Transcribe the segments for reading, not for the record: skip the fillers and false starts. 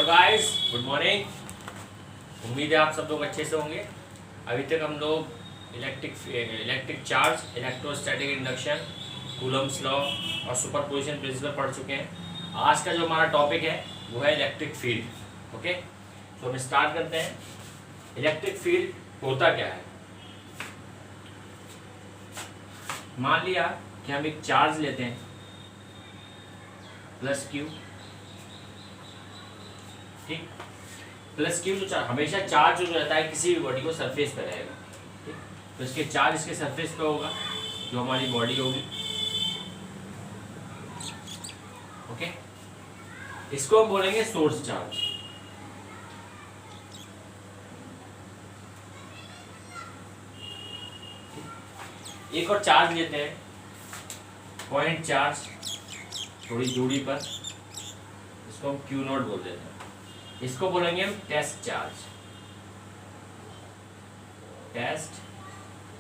Hello guys, good morning. उम्मीद है आप सब लोग अच्छे से होंगे। अभी तक हम लोग electric charge, electrostatic induction, Coulomb's law और सुपरपोजिशन प्रिंसिपल पढ़ चुके हैं। आज का जो हमारा टॉपिक है वो है इलेक्ट्रिक फील्ड। ओके, तो हम स्टार्ट करते हैं। इलेक्ट्रिक फील्ड होता क्या है? मान लिया कि हम एक चार्ज लेते हैं प्लस क्यू, ठीक। प्लस क्यू जो हमेशा चार्ज जो रहता है किसी भी बॉडी को सरफेस पे रहेगा, ठीक। तो इसके चार्ज इसके सरफेस पे होगा जो हमारी बॉडी होगी। ओके, इसको हम बोलेंगे सोर्स चार्ज। एक और चार्ज लेते हैं पॉइंट चार्ज थोड़ी दूरी पर, इसको हम क्यू नॉट बोल देते हैं। इसको बोलेंगे हम टेस्ट चार्ज। टेस्ट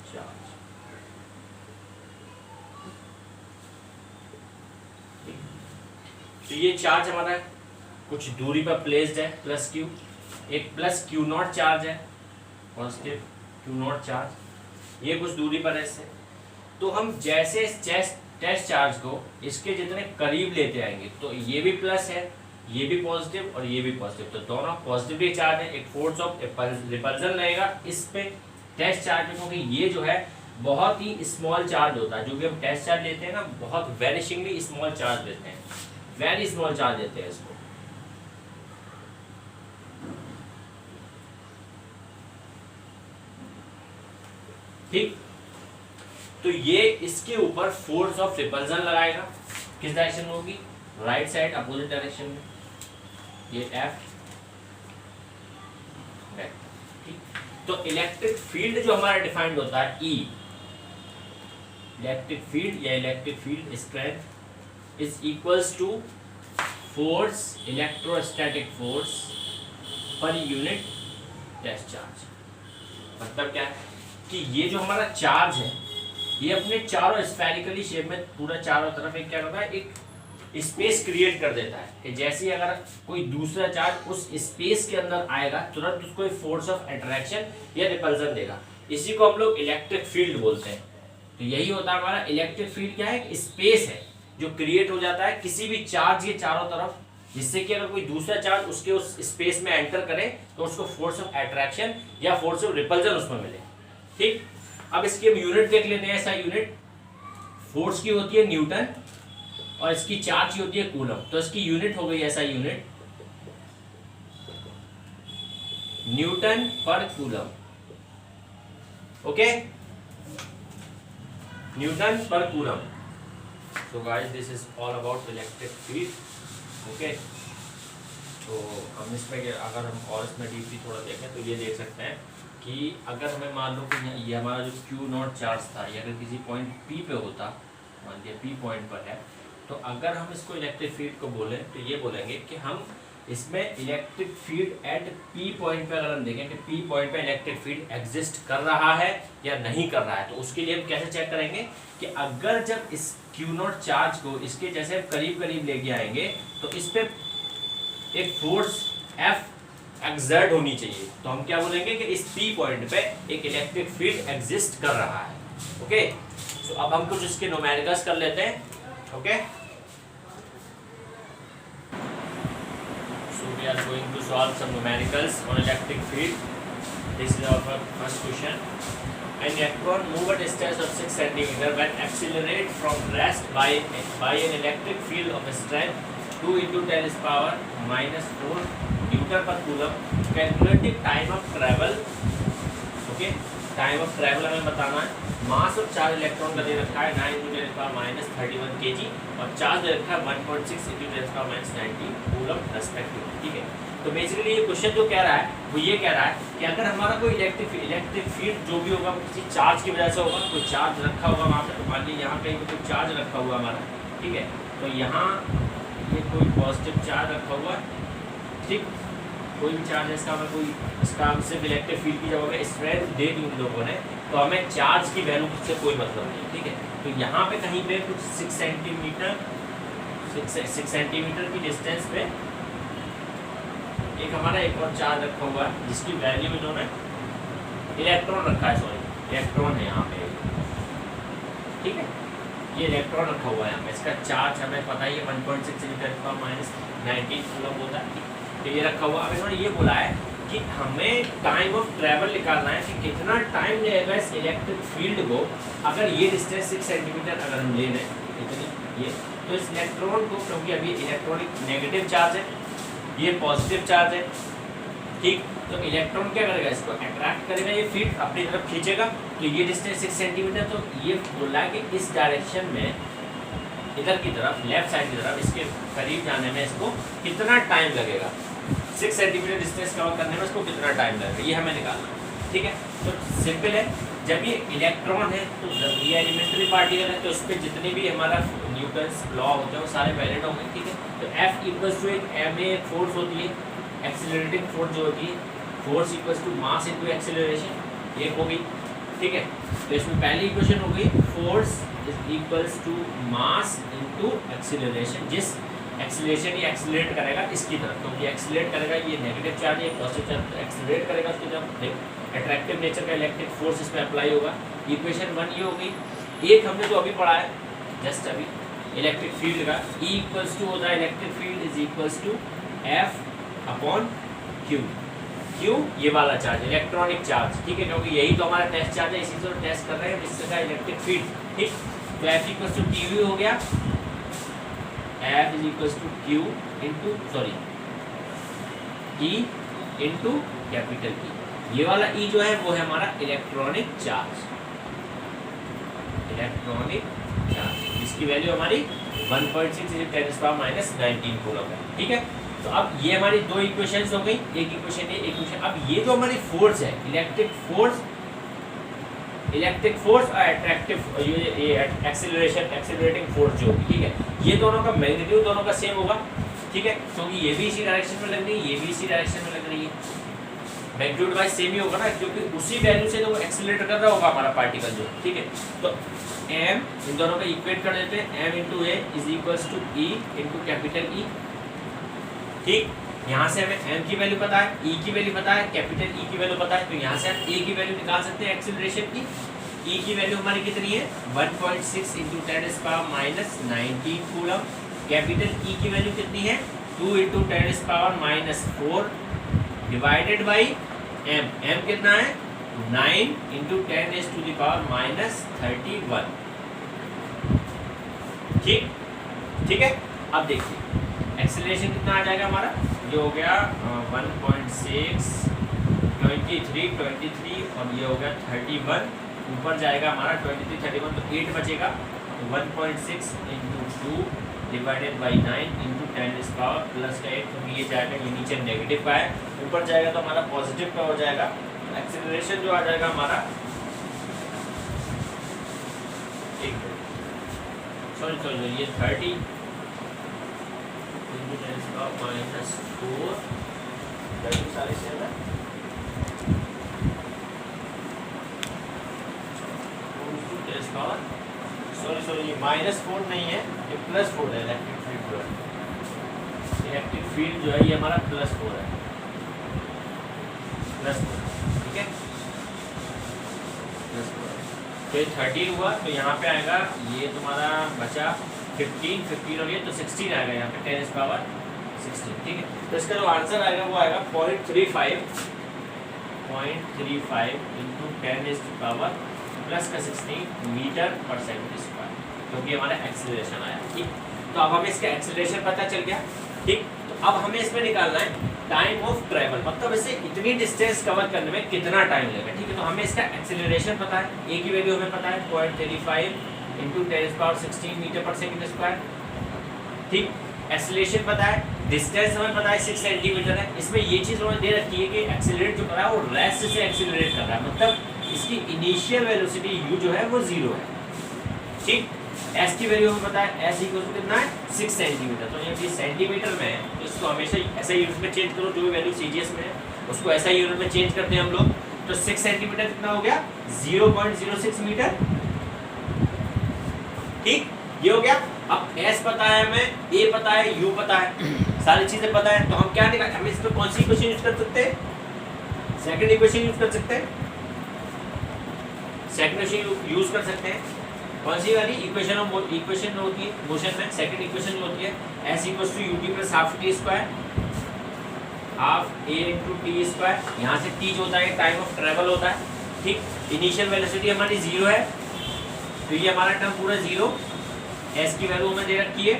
चार्ज, तो ये चार्ज हमारा कुछ दूरी पर प्लेस्ड है प्लस क्यू। एक प्लस क्यू नॉट चार्ज है, पॉजिटिव क्यू नॉट चार्ज, ये कुछ दूरी पर है इससे। तो हम जैसे इस टेस्ट चार्ज को इसके जितने करीब लेते आएंगे, तो ये भी प्लस है, ये भी पॉजिटिव और ये भी पॉजिटिव, तो दोनों पॉजिटिव चार्ज है। एक फोर्स ऑफ रिपल्जन रहेगा इस पे टेस्ट चार्ज में, क्योंकि ये जो है बहुत ही स्मॉल चार्ज होता है। जो भी हम टेस्ट चार्ज लेते हैं ना, बहुत वेनिशिंगली स्मॉल चार्ज लेते हैं, वेरी स्मॉल चार्ज लेते हैं इसको। ठीक, तो ये इसके ऊपर फोर्स ऑफ रिपल्जन लगाएगा। किस डायरेक्शन में होगी? राइट साइड, अपोजिट डायरेक्शन में। ये F, ठीक। तो इलेक्ट्रिक फील्ड जो हमारा डिफाइंड होता है E, इलेक्ट्रिक फील्ड या electric field strength is equals to force, electrostatic force per unit test charge. मतलब क्या है कि ये जो हमारा चार्ज है ये अपने चारों स्फेरिकली शेप में पूरा चारों तरफ एक क्या करता है, एक स्पेस क्रिएट कर देता है कि जैसे ही अगर कोई दूसरा चार्ज उस स्पेस के अंदर आएगा तुरंत उसको एक फोर्स ऑफ अट्रैक्शन या रिपल्जन देगा। इसी को हम लोग इलेक्ट्रिक फील्ड बोलते हैं। तो यही होता है हमारा इलेक्ट्रिक फील्ड। क्या है? स्पेस है जो क्रिएट हो जाता है किसी भी चार्ज के चारों तरफ, जिससे कि अगर कोई दूसरा चार्ज उसके उस स्पेस में एंटर करे तो उसको फोर्स ऑफ अट्रैक्शन या फोर्स ऑफ रिपल्जन उसमें मिले। ठीक, अब इसकी हम यूनिट देख लेते हैं। ऐसा यूनिट फोर्स की होती है न्यूटन और इसकी चार्ज की होती है कूलम। तो इसकी यूनिट हो गई ऐसा यूनिट न्यूटन पर कूलम। ओके, न्यूटन पर coulomb. So guys, this is all about electric field. Okay, तो हम इसमें अगर हम और इसमें डीपली थोड़ा देखें तो ये देख सकते हैं कि अगर हमें मान लो कि ये हमारा जो क्यू नॉट चार्ज था, ये अगर किसी पॉइंट P पे होता, मान लिया P पॉइंट पर है, तो अगर हम इसको इलेक्ट्रिक फील्ड को बोलें तो ये बोलेंगे कि हम इसमें electric field eight P point पे अगर हम देखें कि P पॉइंट पे इलेक्ट्रिक फील्ड एग्जिस्ट कर रहा है या नहीं कर रहा है, तो उसके लिए हम कैसे चेक करेंगे कि अगर जब इस क्यू नॉट चार्ज को इसके जैसे करीब करीब लेके आएंगे तो इस पे एक फोर्स F एक्सर्ट होनी चाहिए। तो हम क्या बोलेंगे कि इस P पॉइंट पे एक इलेक्ट्रिक फील्ड एग्जिस्ट कर रहा है। ओके, तो अब हम कुछ इसके न्यूमेरिकल्स कर लेते हैं। Okay, so we are going to solve some numericals on electric field. This is our first question. An electron move at a distance of 6 cm when accelerate from rest by an electric field of strength 2 × 10⁻⁻4 Newton पर coulomb. Calculating time of travel. Okay, time of travel हमें बताना है। Mass of charge electron का दे रखा है 9 × 10⁻31 kg और charge दे रखा है 1.6 × 10⁻90 कूलम रेस्पेक्टिवली। ठीक है, तो बेसिकली ये क्वेश्चन जो कह रहा है वो ये कह रहा है कि अगर हमारा कोई इलेक्ट्रिक फील्ड जो भी होगा वो किसी चार्ज की वजह से होगा। कोई चार्ज रखा होगा वहाँ पे, तो मान लीजिए यहाँ पे कोई चार्ज रखा हुआ हमारा, ठीक है, तो यहाँ ये कोई पॉजिटिव चार्ज रखा हुआ है। ठीक, कोई भी चार्ज है इसका, हमें कोई इसका हम सिर्फ इलेक्ट्रिक फील्ड की जब हमें स्ट्रेंथ दे दी उन लोगों ने, तो हमें चार्ज की वैल्यू से कोई मतलब नहीं। ठीक है, तो यहाँ पे कहीं पे कुछ 6 सेंटीमीटर की डिस्टेंस पे एक हमारा एक और चार्ज रखा हुआ है जिसकी वैल्यू इन्होंने इलेक्ट्रॉन रखा है, सॉरी इलेक्ट्रॉन है यहाँ पे, ठीक है, ये इलेक्ट्रॉन रखा हुआ है यहाँ पे, इसका चार्ज हमें पता ही है 1.6 × 10⁻⁹ कूलम होता है, तो ये रखा हुआ। अब इन्होंने ये बोला है कि हमें टाइम ऑफ ट्रैवल निकालना है कि कितना टाइम लगेगा इस इलेक्ट्रिक फील्ड को, अगर ये डिस्टेंस 6 सेंटीमीटर अगर हम ले लें इतनी ये, तो इस इलेक्ट्रॉन को, क्योंकि अभी इलेक्ट्रॉनिक नेगेटिव चार्ज है, ये पॉजिटिव चार्ज है, ठीक, तो इलेक्ट्रॉन क्या करेगा, इसको अट्रैक्ट करेगा, ये फील्ड अपनी तरफ खींचेगा, तो ये डिस्टेंस 6 सेंटीमीटर, तो ये बोला है कि इस डायरेक्शन में इधर की तरफ, लेफ्ट साइड की तरफ, इसके करीब जाने में इसको कितना टाइम लगेगा, 6 सेंटीमीटर डिस्टेंस कवर करने में इसको कितना टाइम लगेगा, ये हमें निकालना है, ठीक है। तो सिंपल है, जब ये इलेक्ट्रॉन है तो ये एलिमेंट्री पार्टिकल है, तो उस पर जितने भी हमारा न्यूटन्स लॉ होते हैं वो सारे वैलिड होंगे, ठीक है। तो F इक्वल्स टू एक ma फोर्स होती है, एक्सीलरेटिंग फोर्स जो होती है, force equals to mass into acceleration, ये हो गई, ठीक है। तो इसमें पहली इक्वेशन हो गई force is equals to mass into acceleration, जिस एक्सीलरेशन ये एक्सीलरेट करेगा इसकी तरफ, क्योंकि एक्सीलरेट करेगा ये नेगेटिव चार्ज है, पॉजिटिव चार्ज एक्सीलरेट करेगा उसकी तरफ, अट्रैक्टिव नेचर का इलेक्ट्रिक फोर्स इस पर अप्लाई होगा। इक्वेशन 1 ये हो गई। एक हमने जो अभी पढ़ा है जस्ट अभी इलेक्ट्रिक फील्ड का, E इक्वल्स टू होता है electric field is equals to F/Q, Q ये वाला चार्ज इलेक्ट्रॉनिक चार्ज, ठीक है, क्योंकि यही तो हमारा टेस्ट चार्ज है, इसी से टेस्ट कर रहे हैं इसका इलेक्ट्रिक फील्ड, ठीक। तो F इक्वल्स टू TV हो गया, F is equals to Q into sorry E into capital E, ये वाला E जो है वो है हमारा इलेक्ट्रॉनिक चार्ज, इलेक्ट्रॉनिक चार्ज, इसकी वैल्यू हमारी 1.6 × 10⁻⁹ कूलम है, ठीक है। तो अब ये हमारी दो इक्वेशंस हो गई, एक इक्वेशन ये, एक इक्वेशन। अब ये जो हमारी फोर्स है इलेक्ट्रिक फोर्स और अट्रैक्टिव ये एक्सीलरेटिंग फोर्स जो होगी, ठीक है, ये दोनों का मैग्नीट्यूड दोनों का सेम होगा, ठीक है, क्योंकि ये भी इसी डायरेक्शन में लग रही है, ये भी इसी डायरेक्शन में लग रही है, मैग्नीट्यूड वाइज सेम ही होगा ना, क्योंकि उसी वैल्यू से तो वो एक्सीलरेट कर रहा होगा हमारा पार्टिकल जो, ठीक है। तो m इन दोनों का इक्वेट कर देते हैं, m into a is equals to E into capital E, ठीक। यहाँ से हमें m की वैल्यू पता है, E की वैल्यू पता है, कैपिटल E की वैल्यू पता है, तो यहाँ से हम A की वैल्यू निकाल सकते हैं एक्सीलरेशन की। E की वैल्यू हमारी कितनी है 1.6 × 10⁻⁹ कूलम, कैपिटल E की वैल्यू कितनी है 2 × 10⁻⁴ डिवाइडेड बाई m कितना है 9 × 10⁻⁻31, ठीक है। अब देखिए एक्सीलरेशन कितना आ जाएगा हमारा, ये हो गया 1.6 23 और ये हो गया 31, ऊपर जाएगा हमारा 23 31, तो 8 बचेगा, तो 1.6 × 2 डिवाइडेड बाई 9 × 10⁻⁻8, क्योंकि ये जाएगा, ये नीचे नेगेटिव का है, ऊपर जाएगा तो हमारा पॉजिटिव का हो जाएगा। एक्सीलरेशन जो आ जाएगा हमारा, सॉरी ये 30 × 10⁻⁴ सारे सेम है, सॉरी ये -4 नहीं है, ये +4 है, इलेक्ट्रिक फील्ड जो है ये हमारा +4 है, +4, ठीक है, +4। तो ये 13 हुआ, तो यहाँ पे आएगा ये तुम्हारा बचा 15 और ये तो 16 आएगा यहाँ पे 10⁻16, ठीक है। तो इसका जो आंसर आएगा वो आएगा 0.35 × 10⁻⁻16 मीटर/सेकंड², क्योंकि हमारा एक्सीलरेशन आया, ठीक। तो अब हमें इसका एक्सीलरेशन पता चल गया, ठीक। तो अब हमें इसमें निकालना है टाइम ऑफ ट्रैवल, मतलब इसे इतनी डिस्टेंस कवर करने में कितना टाइम लगेगा, ठीक है। तो हमें इसका एक्सीलरेशन पता है, ए की वैल्यू हमें पता है 0.35 × 10⁻16 मीटर/सेकंड², ठीक। एक्सीलरेशन पता है, डिस्टेंस हमें पता है 6 सेंटीमीटर है। इसमें ये चीज़ उन्होंने दे रखी है कि एक्सीलरेट जो कर रहा है वो रेस्ट से एक्सीलरेट कर रहा है, मतलब इसकी इनिशियल वेलोसिटी u जो है वो 0 है, ठीक। s की वैल्यू हमें पता है, s इक्वल टू कितना है 6 सेंटीमीटर, तो ये सेंटीमीटर में है, तो इसको हमेशा ऐसा यूनिट में चेंज करो, जो भी वैल्यू सीजीएस में है उसको ऐसा यूनिट में चेंज करते हैं हम लोग। तो 6 सेंटीमीटर कितना हो गया 0.06 मीटर, ठीक, ये हो गया। अब s पता है हमें, a पता है, u पता है, सारी चीजें पता है, तो हम क्या निकाल, हम इसमें कौन सी इक्वेशन यूज कर सकते हैं, सेकंड इक्वेशन यूज कर सकते हैं, सेकंड इक्वेशन यूज कर सकते हैं। कौन सी वाली इक्वेशन होती है मोशन में, सेकंड इक्वेशन जो होती है s equals to ut plus half t square, half a into T square. यहाँ से t जो होता है टाइम ऑफ ट्रेवल होता है, ठीक। इनिशियल वेलोसिटी हमारी 0 है, तो ये हमारा टर्म पूरा 0, s की वैल्यू हमें दे रखी है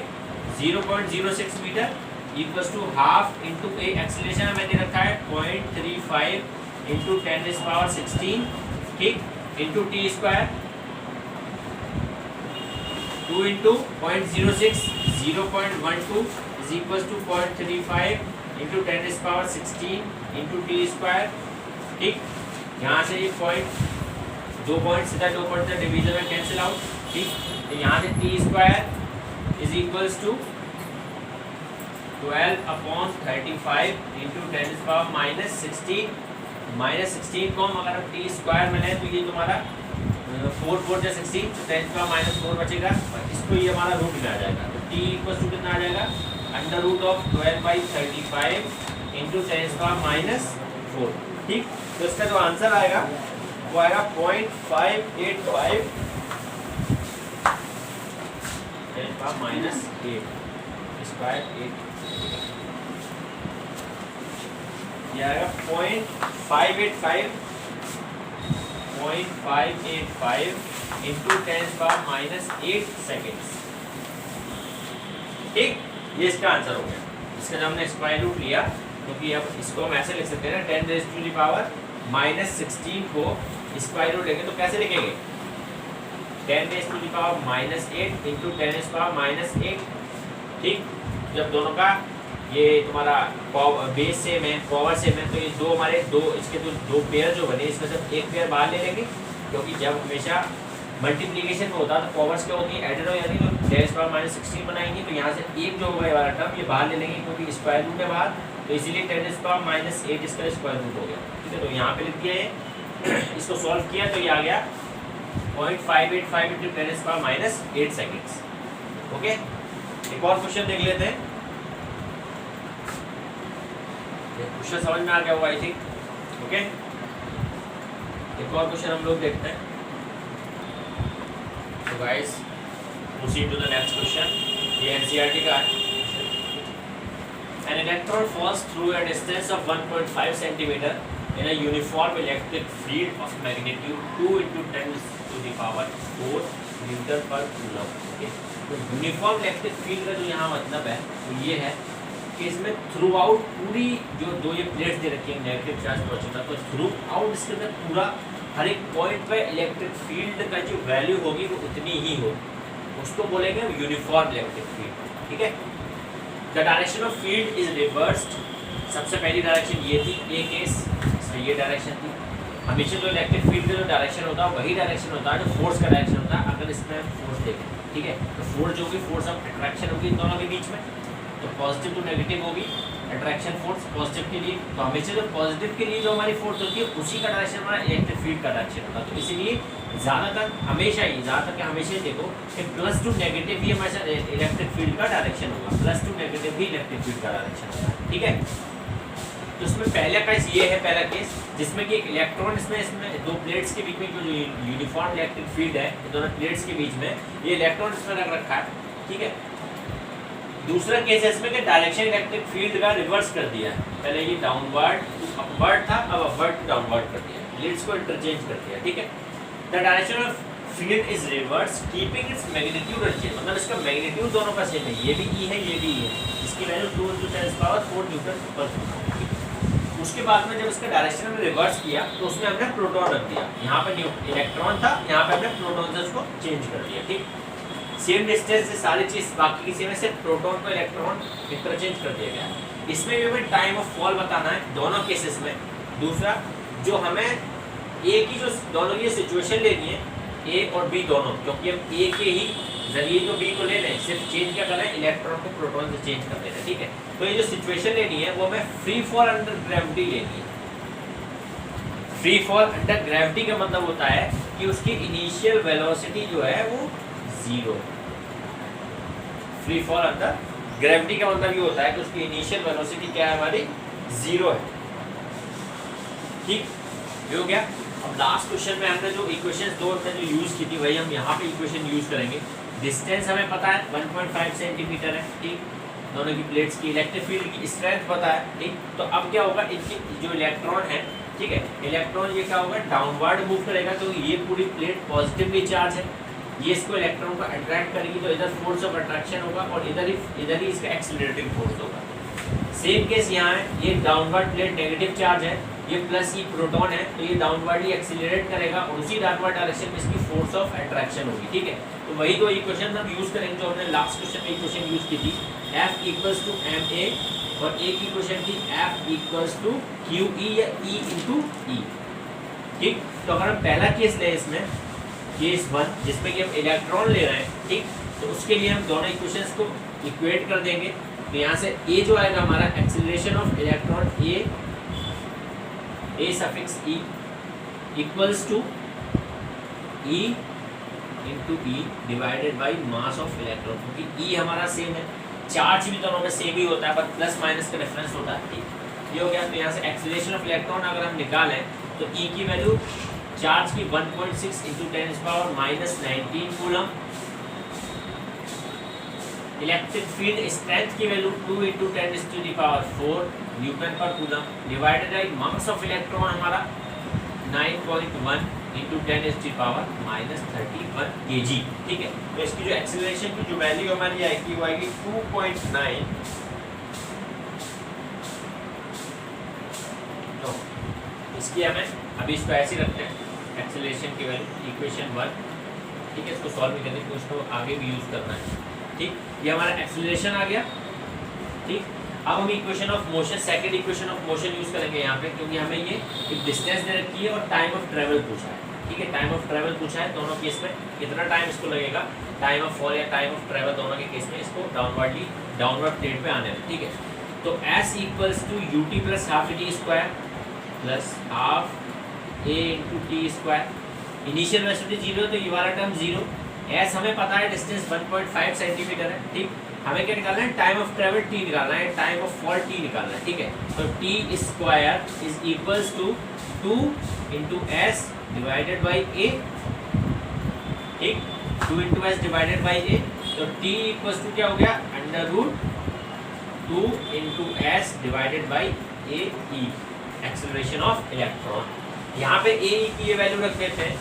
0.06 metre equals to half into a, acceleration हमें दे रखा है 0.35 इंटू 10⁻16, ठीक, into T square 2 into 0.06 0.12 is equals to 0.35 into 10⁻16 into T square, ठीक। यहाँ से ये दो पॉइंट सीधा डिवीजन में कैंसिल आउट, ठीक। तो यहाँ से t square is equals to 12/35 into 10⁻16 को हम अगर टी स्क्वायर में लें तो ये तुम्हारा 4 × 16 तो 10⁻4 बचेगा, और इसको ये हमारा रूट में आ जाएगा, तो टी इक्वल्स टू कितना आ जाएगा √12/35 इंटू 10⁻4, ठीक। तो इसका जो आंसर आएगा वो आएगा 0.585 10⁻8 स्क्वायर 8, ये आएगा 0.585 इंटू 10⁻8 सेकेंड्स, ठीक। ये इसका आंसर हो गया। इसका जब हमने स्क्वायर रूट लिया, क्योंकि अब इसको हम ऐसे लिख सकते हैं ना, 10⁻⁻16 को स्क्वायर रूट लेंगे तो कैसे लिखेंगे, 10⁻⁻8 इंटू 10⁻8, ठीक। जब दोनों का ये तुम्हारा बेस सेम है, पावर सेम है, तो ये दो हमारे इसके दो पेयर जो बने, इसमें से एक पेयर बाहर ले लेंगे, क्योंकि जब हमेशा मल्टीप्लिकेशन में होता है तो पावर्स क्या होती है, एडेड हो जाती है, तो 10⁻16 बनाएंगे, तो यहाँ से एक जो होगा वाला टर्म ये बाहर ले लेंगे, क्योंकि स्क्वायर रूट है बाहर, तो इसीलिए 10⁻8 इसका स्क्वायर रूट हो गया, ठीक है। तो यहाँ पे लिख दिया है, इसको सॉल्व किया तो ये आ गया 0.585 इंटू 10⁻8 सेकेंड्स, ओके। एक और क्वेश्चन देख लेते हैं, क्वेश्चन समझ में आ गया होगा आई थिंक, ओके। एक और क्वेश्चन हम लोग देखते हैं। तो guys proceed to the next question, ये एनसीईआरटी का है। An electron falls through a distance of 1.5 cm in a uniform electric field of magnitude 2 × 10⁴ metre पर कूलम, ओके। तो यूनिफॉर्म इलेक्ट्रिक फील्ड का जो यहाँ मतलब है वो ये है कि इसमें थ्रू आउट पूरी जो दो ये प्लेट्स दे रखी है नेगेटिव चार्ज पॉजिटिव, तो थ्रू आउट इसके अंदर पूरा हर एक पॉइंट पे इलेक्ट्रिक फील्ड का जो वैल्यू होगी वो उतनी ही होगी, उसको बोलेंगे यूनिफॉर्म इलेक्ट्रिक फील्ड, ठीक है। The direction of field is reversed, सबसे पहली डायरेक्शन ये थी, ए केस इसमें ये डायरेक्शन थी। हमेशा जो इलेक्ट्रिक फील्ड का जो डायरेक्शन होता है वही डायरेक्शन होता है जो फोर्स का डायरेक्शन होता है। अगर इसमें फोर्स देखें, ठीक है, तो फोर्स जो होगी फोर्स ऑफ अट्रैक्शन होगी इन दोनों के बीच में, तो पॉजिटिव टू नेगेटिव होगी अट्रैक्शन फोर्स पॉजिटिव के लिए, तो हमेशा जो पॉजिटिव के लिए जो हमारी फोर्स होती है उसी का डायरेक्शन हमारा इलेक्ट्रिक फील्ड का डायरेक्शन होता है। तो इसीलिए ज़्यादातर हमेशा देखो कि प्लस टू नेगेटिव ही हमेशा इलेक्ट्रिक फील्ड का डायरेक्शन होगा, प्लस टू नेगेटिव ही इलेक्ट्रिक फील्ड का डायरेक्शन होगा, ठीक है। तो इसमें पहला केस ये है, पहला केस जिसमें कि एक इलेक्ट्रॉन इसमें दो प्लेट्स के बीच में जो यूनिफॉर्म इलेक्ट्रिक फील्ड है दोनों प्लेट्स के बीच में, ये इलेक्ट्रॉन इसमें रख रखा है, ठीक है। दूसरा केस है इसमें कि डायरेक्शन इलेक्ट्रिक फील्ड का रिवर्स कर दिया है, पहले ये डाउनवर्ड अपवर्ड था, अब अपवर्ड टू डाउनवर्ड कर दिया, प्लेट्स को इंटरचेंज कर दिया, ठीक है। The direction of field is reverse keeping its magnitude unchanged, मतलब इसका मैग्नीट्यूड दोनों का सेम है, ये भी ई है ये भी ई है, इसकी वैल्यू 2 × 10⁴ न्यूटन पर कूलम। उसके बाद में जब इसका डायरेक्शन हमने रिवर्स किया तो उसमें हमने प्रोटॉन रख दिया, यहाँ पे इलेक्ट्रॉन था, यहाँ पे हमने प्रोटॉन से उसको चेंज कर दिया, ठीक। सेम डिस्टेंस से सारी चीज बाकी की सेम, सिर्फ प्रोटॉन को इलेक्ट्रॉन इंटरचेंज कर दिया गया। इसमें भी हमें टाइम ऑफ फॉल बताना है दोनों केसेस में। दूसरा जो हमें ए की जो दोनों की सिचुएशन लेनी है, ए और बी दोनों, क्योंकि हम ए के ही जरिए तो बी को ले रहे हैं, सिर्फ चेंज क्या कर रहे हैं, इलेक्ट्रॉन को प्रोटॉन से चेंज कर दे रहे हैं, ठीक है। तो ये जो सिचुएशन लेनी है वो हमें फ्री फॉल अंडर ग्रेविटी लेनी है। फ्री फॉल अंडर ग्रेविटी का मतलब होता है कि उसकी इनिशियल वेलोसिटी जो है वो 0, फ्री फॉल अंडर ग्रेविटी का मतलब ये होता है कि उसकी इनिशियल वेलोसिटी क्या है हमारी 0 है। ठीक, ये हो गया। अब लास्ट क्वेश्चन में हमने जो इक्वेशंस दो हमने जो यूज की थी वही हम यहाँ पे इक्वेशन यूज करेंगे। डिस्टेंस हमें पता है 1.5 सेंटीमीटर है, ठीक, दोनों की प्लेट्स की। इलेक्ट्रिक फील्ड की स्ट्रेंथ पता है, ठीक। तो अब क्या होगा, इनकी जो इलेक्ट्रॉन है, ठीक है, इलेक्ट्रॉन ये क्या होगा, डाउनवर्ड मूव करेगा, तो ये पूरी प्लेट पॉजिटिवली चार्ज है, ये इसको इलेक्ट्रॉन को अट्रैक्ट करेगी, तो इधर फोर्स ऑफ अट्रैक्शन होगा और इधर ही इसका एक्सीलरेटिंग फोर्स होगा। सेम केस यहाँ है, ये डाउनवर्ड प्लेट नेगेटिव चार्ज है, ये प्लस ये प्रोटॉन है, तो ये डाउनवर्डली एक्सीलरेट करेगा और उसी डाउनवर्ड डायरेक्शन में इसकी फोर्स ऑफ अट्रैक्शन होगी, ठीक है। तो वही दो इक्वेशन हम यूज करेंगे जो हमने लास्ट क्वेश्चन में इक्वेशन यूज की थी, F इक्वल्स टू ma, और एक इक्वेशन थी F इक्वल्स टू QE या E इंटू E, ठीक। तो अगर हम पहला केस लें इसमें, केस 1 जिसमें कि हम इलेक्ट्रॉन ले रहे हैं, ठीक, तो उसके लिए हम दोनों इक्वेशंस को इक्वेट कर देंगे। तो यहाँ से A जो आएगा हमारा acceleration of electron A suffix E equals to E into E divided by mass of electron, क्योंकि E हमारा सेम है, चार्ज भी दोनों में सेम ही होता है, पर प्लस माइनस का डिफरेंस होता है, ठीक। ये हो गया। तो यहाँ से एक्सीलरेशन ऑफ इलेक्ट्रॉन अगर हम निकालें तो E की वैल्यू चार्ज की 1.6 into 10⁻⁻19 coulomb, electric field strength की वैल्यू 2 इंटू 10⁴ न्यूटन पर coulomb, divided by mass of electron हमारा 9.1 इंटू 10⁻⁻31 kg, ठीक है। तो इसकी जो एक्सीलरेशन की जो वैल्यू हमारी आएगी वो आएगी 2.9, तो इसकी हमें अभी इसको ऐसे रखते हैं, एक्सीलरेशन की वैल्यू इक्वेशन 1, ठीक है। इसको सॉल्व नहीं करने, तो इसको आगे भी यूज करना है, ठीक। ये हमारा एक्सीलरेशन आ गया, ठीक। अब हम equation of motion, second equation of motion use करेंगे यहाँ पे, क्योंकि हमें ये एक डिस्टेंस दे रखी है और टाइम ऑफ ट्रेवल पूछा है, ठीक है। टाइम ऑफ ट्रेवल पूछा है दोनों केस में, कितना टाइम इसको लगेगा, टाइम ऑफ फॉल या टाइम ऑफ ट्रेवल, दोनों के केस में इसको डाउनवर्ड प्लेट पे आने में, ठीक है। तो S equals to ut plus half t square plus half a into T square. Initial velocity 0, तो ये वाला टर्म 0। S हमें पता है डिस्टेंस 1.5 सेंटीमीटर है, ठीक। हमें क्या निकालना है, टाइम ऑफ ट्रेवल t निकालना है, टाइम ऑफ फॉल t निकालना है, ठीक है। तो t square is equals to 2 into S divided by a, ठीक, 2 into S divided by a। तो t इक्वल्स टू क्या हो गया, √2 into S divided by a e, acceleration of electron. यहाँ पे a e की ये वैल्यू रख देते हैं,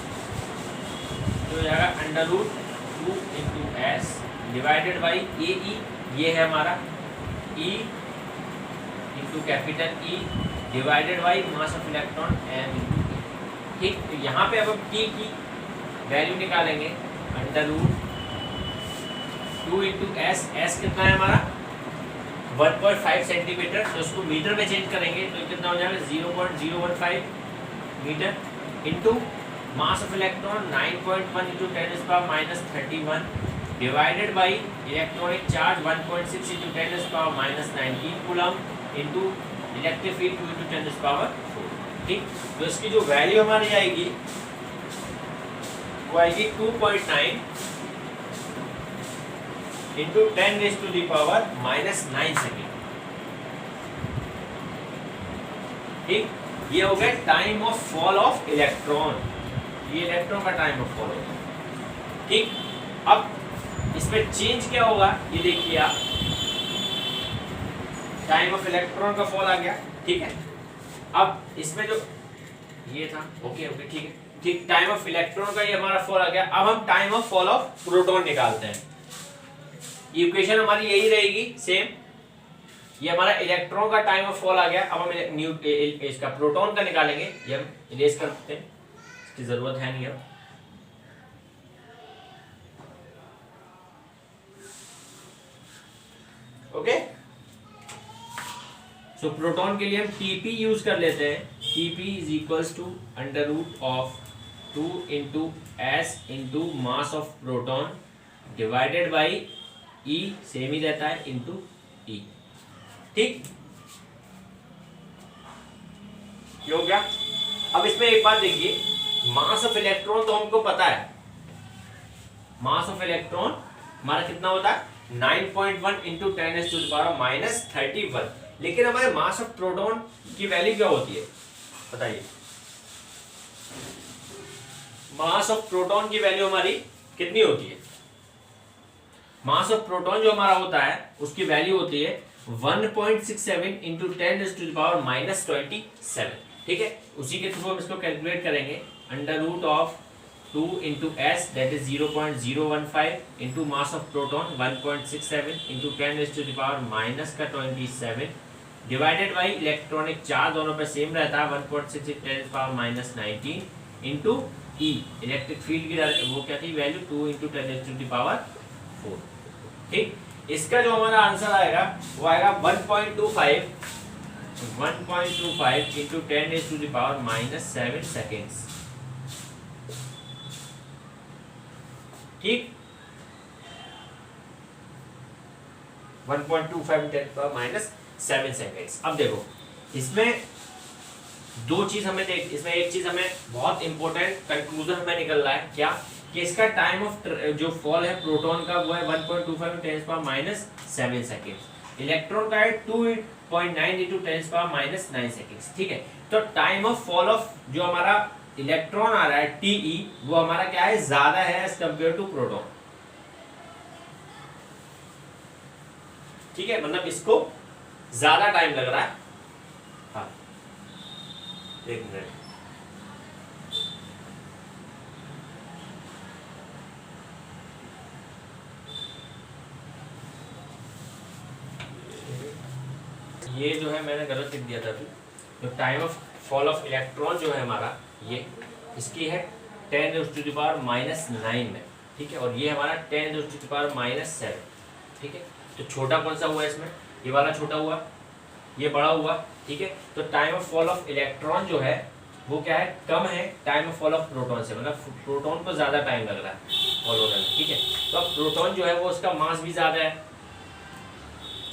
तो जाएगा √2 इंटू एस डिवाइडेड बाई ए ई, ये है हमारा E into capital E divided by mass of electron m into E, ठीक। तो यहाँ पे अब हम T की वैल्यू निकालेंगे, √2 इंटू एस, एस कितना है हमारा 1.5 सेंटीमीटर, तो उसको मीटर में चेंज करेंगे तो कितना हो जाएगा 0.015 metre, into mass of electron 9.1 into 10⁻⁻31 divided by electronic charge 1.6 into 10⁻⁻19 coulomb into electric field 2 into 10⁻⁴, ठीक। तो इसकी जो वैल्यू हमारी आएगी वो आएगी 2.9 इंटू 10⁻⁻⁹ सेकेंड, ठीक। ये हो गया time of fall of electron, ये इलेक्ट्रॉन का टाइम ऑफ फॉल होगा, ठीक। अब इसमें चेंज क्या होगा, ये देखिए आप, टाइम ऑफ इलेक्ट्रॉन का फॉल आ गया, ठीक है। अब इसमें जो ये था, ओके ओके, ठीक है, ठीक। टाइम ऑफ इलेक्ट्रॉन का ये हमारा फॉल आ गया। अब हम time of fall of proton निकालते हैं। इक्वेशन हमारी यही रहेगी सेम, ये हमारा इलेक्ट्रॉन का टाइम ऑफ फॉल आ गया। अब हम इसका प्रोटॉन का निकालेंगे, ये हम इरेज कर देते हैं, इसकी जरूरत है नहीं अब। ओके, सो प्रोटॉन के लिए हम Tp यूज कर लेते हैं। Tp is equals to √2 into s into mass of proton divided by E, same ही रहता है, इंटू E, ठीक। ये हो गया। अब इसमें एक बात देखिए, मास ऑफ इलेक्ट्रॉन तो हमको पता है, मास ऑफ इलेक्ट्रॉन हमारा कितना होता है 9.1 इंटू 10⁻⁻31। लेकिन हमारे मास ऑफ प्रोटॉन की वैल्यू क्या होती है बताइए। मास ऑफ प्रोटॉन की वैल्यू हमारी कितनी होती है? मास ऑफ प्रोटॉन जो हमारा होता है उसकी वैल्यू होती है 1.67 इंटू 10⁻⁻27। ठीक है, उसी के थ्रू हम इसको कैलकुलेट करेंगे। Under root of 2 into S that is 0.015 into mass of proton 1.67 into 10⁻⁻27 divided by electronic charge, दोनों पे सेम रहता है 1.6 10⁻⁻19 इंटू ई इलेक्ट्रिक फील्ड की वो क्या थी वैल्यू 2 इंटू 10⁻⁴। ठीक, इसका जो हमारा आंसर आएगा वो आएगा 1.25 इंटू 10⁻⁻7 सेकेंड्स। ठीक, 1.25 10⁻⁻7 सेकेंड्स। अब देखो इसमें दो चीज हमें इसमें एक चीज हमें बहुत इंपॉर्टेंट कंक्लूजन हमें निकल रहा है क्या कि इसका टाइम ऑफ जो फॉल है प्रोटॉन का वो है 1.25 10⁻⁻7 सेकेंड्स। इलेक्ट्रॉन का है 2.9 इंटू 10⁻⁹ सेकेंड्स। ठीक है, तो टाइम ऑफ फॉल ऑफ जो हमारा इलेक्ट्रॉन आ रहा है टीई वो हमारा क्या है ज्यादा है एज कंपेयर टू प्रोटॉन। ठीक है, मतलब इसको ज्यादा टाइम लग रहा है। हाँ, एक मिनट, ये जो है मैंने गलत लिख दिया था अभी। तो time of fall of electron जो है हमारा ये इसकी है 10⁻⁻9 में। ठीक है, और ये हमारा 10⁻⁻7। ठीक है, तो छोटा कौन सा हुआ इसमें? ये वाला छोटा हुआ, ये बड़ा हुआ। ठीक है, तो time of fall of electron जो है वो क्या है कम है time of fall of proton से, मतलब प्रोटॉन को ज्यादा टाइम लग रहा है फॉल होने में। ठीक है, तो अब प्रोटॉन जो है वो उसका मास भी ज्यादा है।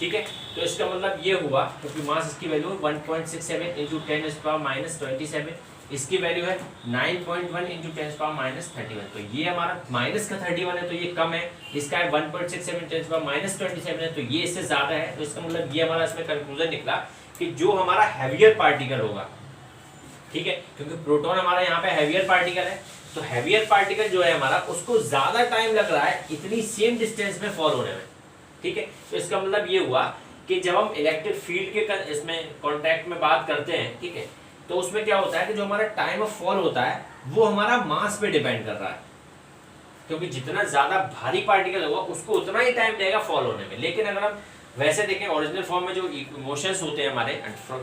ठीक है, तो इसका मतलब ये हुआ क्योंकि मास इसकी वैल्यू 1.67 इंटू 10⁻⁻27, इसकी वैल्यू है 9.1 इंटू 10⁻⁻31। तो ये हमारा माइनस का 31 है तो ये कम है, इसका है 1.67 10⁻⁻27 है तो ये इससे ज्यादा है। तो इसका मतलब ये हमारा इसमें कंक्लूजन निकला कि जो हमारा हैवियर पार्टिकल होगा, ठीक है, क्योंकि प्रोटॉन हमारा यहाँ पे हैवियर पार्टिकल है, तो हैवियर पार्टिकल जो है हमारा उसको ज्यादा टाइम लग रहा है इतनी सेम डिस्टेंस में फॉल होने में। ठीक है, तो इसका मतलब ये हुआ कि जब हम इलेक्ट्रिक फील्ड के इसमें कांटेक्ट में बात करते हैं, ठीक है, तो उसमें क्या होता है कि जो हमारा टाइम ऑफ फॉल होता है वो हमारा मास पे डिपेंड कर रहा है, क्योंकि जितना ज्यादा भारी पार्टिकल होगा उसको उतना ही टाइम लगेगा फॉल होने में। लेकिन अगर हम वैसे देखें ओरिजिनल फॉर्म में जो मोशंस होते हैं हमारे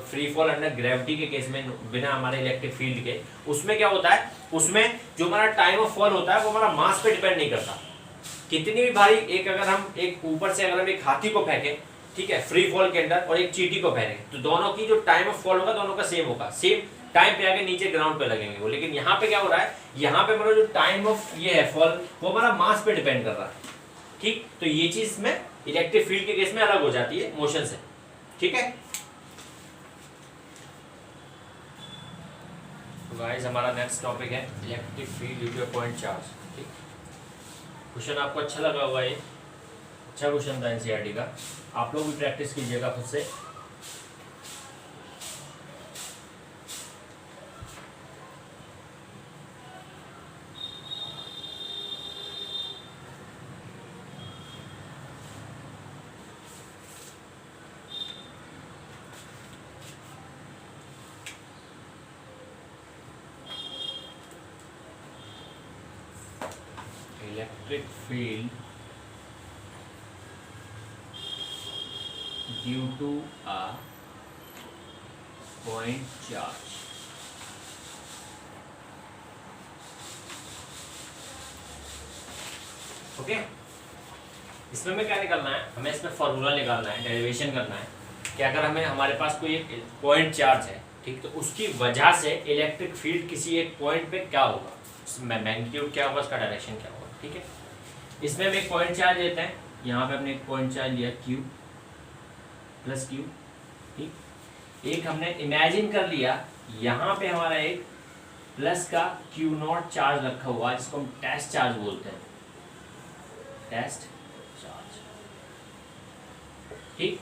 फ्री फॉल अंडर ग्रेविटी के केस में बिना हमारे इलेक्ट्रिक फील्ड के, उसमें क्या होता है, उसमें जो हमारा टाइम ऑफ फॉल होता है वो हमारा मास पे डिपेंड नहीं करता। कितनी भी भारी एक अगर हम एक ऊपर से अगर हम एक हाथी को फेंकें, ठीक है, फ्री फॉल के अंदर, और एक चींटी को फेंकें, तो दोनों की जो टाइम ऑफ फॉल होगा दोनों का सेम होगा, सेम टाइम पे आके नीचे ग्राउंड पे लगेंगे वो। लेकिन यहाँ पे क्या हो रहा है, यहाँ पे मतलब जो टाइम ऑफ ये है फॉल वो हमारा मास पे डिपेंड कर रहा है। ठीक, तो ये चीज में इलेक्ट्रिक फील्ड के केस में अलग हो जाती है मोशन से। ठीक है गाइस, हमारा नेक्स्ट टॉपिक है electric field due two point charge. ठीक, क्वेश्चन आपको अच्छा लगा हुआ, ये अच्छा क्वेश्चन था एनसीईआरटी का, आप लोग भी प्रैक्टिस कीजिएगा खुद से। Electric field due to a point charge. Okay, इसमें हमें क्या निकालना है, हमें इसमें फॉर्मूला निकालना है, डेरिवेशन करना है कि अगर हमें हमारे पास कोई एक पॉइंट चार्ज है, ठीक, तो उसकी वजह से इलेक्ट्रिक फील्ड किसी एक पॉइंट पे क्या होगा, मैग्नीट्यूड क्या होगा, उसका डायरेक्शन क्या होगा। ठीक है, इसमें हम एक पॉइंट चार्ज लेते हैं, यहाँ पे हमने एक पॉइंट चार्ज लिया Q प्लस Q। ठीक, एक हमने इमेजिन कर लिया यहाँ पे हमारा एक प्लस का Q0 चार्ज रखा हुआ है जिसको हम टेस्ट चार्ज बोलते हैं, टेस्ट चार्ज। ठीक,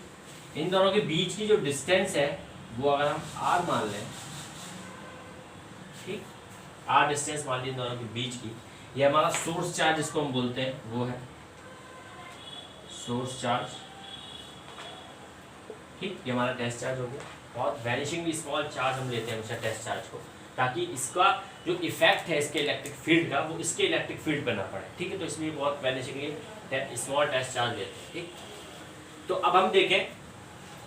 इन दोनों के बीच की जो डिस्टेंस है वो अगर हम r मान लें, ठीक, r डिस्टेंस मान लीजिए इन दोनों के बीच की, ये हमारा सोर्स चार्ज जिसको हम बोलते हैं वो है सोर्स चार्ज, ठीक, ये हमारा टेस्ट चार्ज हो गया। बहुत वैनिशिंगली स्मॉल चार्ज हम लेते हैं हमेशा टेस्ट चार्ज को, ताकि इसका जो इफेक्ट है इसके इलेक्ट्रिक फील्ड का वो इसके इलेक्ट्रिक फील्ड पर ना पड़े, ठीक है, तो इसलिए बहुत वैनिशिंगली स्मॉल टेस्ट चार्ज लेते हैं, ठीक। तो अब हम देखें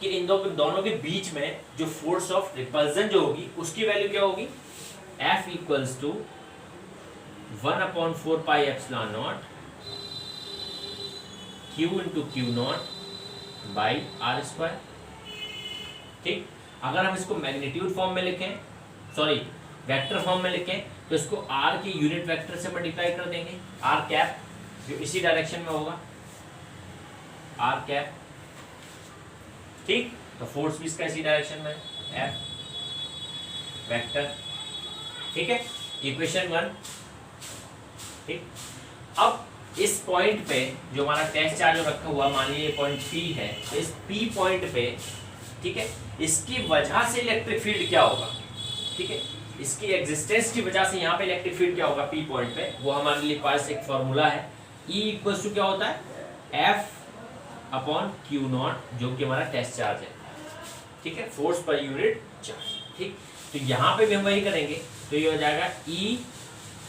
कि इन दोनों के बीच में जो फोर्स ऑफ रिपल्जन जो होगी उसकी वैल्यू क्या होगी, F equals to 1/4 pi epsilon naught Q into Q naught by R square, ठीक। अगर हम इसको मैग्नीट्यूड फॉर्म में लिखें, सॉरी वेक्टर फॉर्म में लिखें, तो इसको r की यूनिट वेक्टर से मल्टीप्लाई कर देंगे, r कैप जो इसी डायरेक्शन में होगा, r कैप, ठीक, तो फोर्स भी इसका इसी डायरेक्शन में है, F वेक्टर, ठीक है, इक्वेशन 1, ठीक। अब इस पॉइंट पे जो हमारा टेस्ट चार्ज रखा हुआ, मान लीजिए पॉइंट P है, तो इस P पॉइंट पे, ठीक है, इसकी वजह से इलेक्ट्रिक फील्ड क्या होगा, ठीक है, इसकी एग्जिस्टेंस की वजह से यहाँ पे इलेक्ट्रिक फील्ड क्या होगा P पॉइंट पे, वो हमारे लिए पास एक फॉर्मूला है, E इक्वल्स टू क्या होता है, F अपॉन क्यू नॉट, जो कि हमारा टेस्ट चार्ज है, ठीक है, फोर्स पर यूनिट चार्ज, ठीक। तो यहाँ पे भी हम वही करेंगे, तो ये हो जाएगा E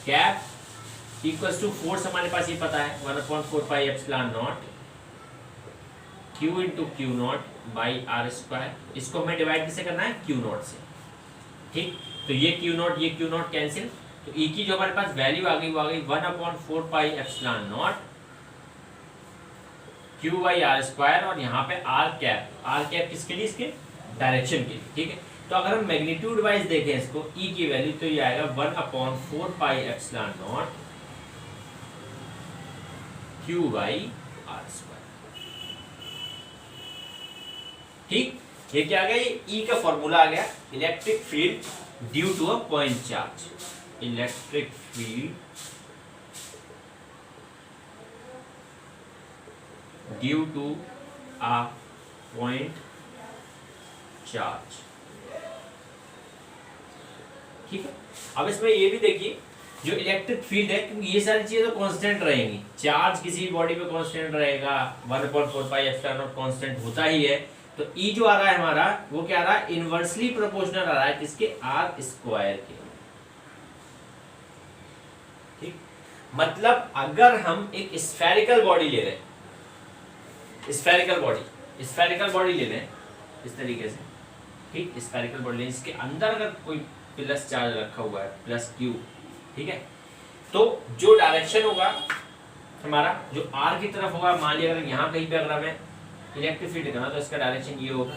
cap equals to force हमारे पास ये पता है 1/4 pi epsilon naught Q into Q naught by R square, इसको हमें डिवाइड किसे करना है, क्यू नॉट से, ठीक। तो ये क्यू नॉट कैंसिल, तो E की जो हमारे पास वैल्यू आ गई वो आ गई 1/4 pi epsilon naught Q by R square, और यहाँ पे आर कैप किसके लिए, इसके डायरेक्शन के लिए, ठीक है। तो अगर हम मैग्नीट्यूड वाइज देखें इसको E की वैल्यू, तो ये आएगा 1/4 pi epsilon naught Q by R square, ठीक। ये क्या आ गया, ये E का फॉर्मूला आ गया, electric field due to a point charge, electric field due to a point charge, ठीक है। अब इसमें ये भी देखिए जो इलेक्ट्रिक फील्ड है, क्योंकि ये सारी चीजें तो कांस्टेंट रहेंगी, चार्ज किसी बॉडी पे कांस्टेंट रहेगा, 1/4 पाई एप्सिलॉन नॉट कांस्टेंट होता ही है, तो E जो आ रहा है हमारा वो क्या आ रहा है, इनवर्सली प्रोपोर्शनल आ रहा है किसके, आर स्क्वायर के, ठीक। मतलब अगर हम एक स्फेरिकल बॉडी ले रहे हैं, स्फेरिकल बॉडी ले लें इस तरीके से, ठीक, स्फेरिकल बॉडी लें, इसके अंदर अगर कोई प्लस चार्ज रखा हुआ है, प्लस Q, ठीक है, तो जो डायरेक्शन होगा हमारा, जो R की तरफ होगा, मान लिया अगर यहाँ कहीं पे अगर हमें इलेक्ट्रिक फील्ड करना, तो इसका डायरेक्शन ये होगा,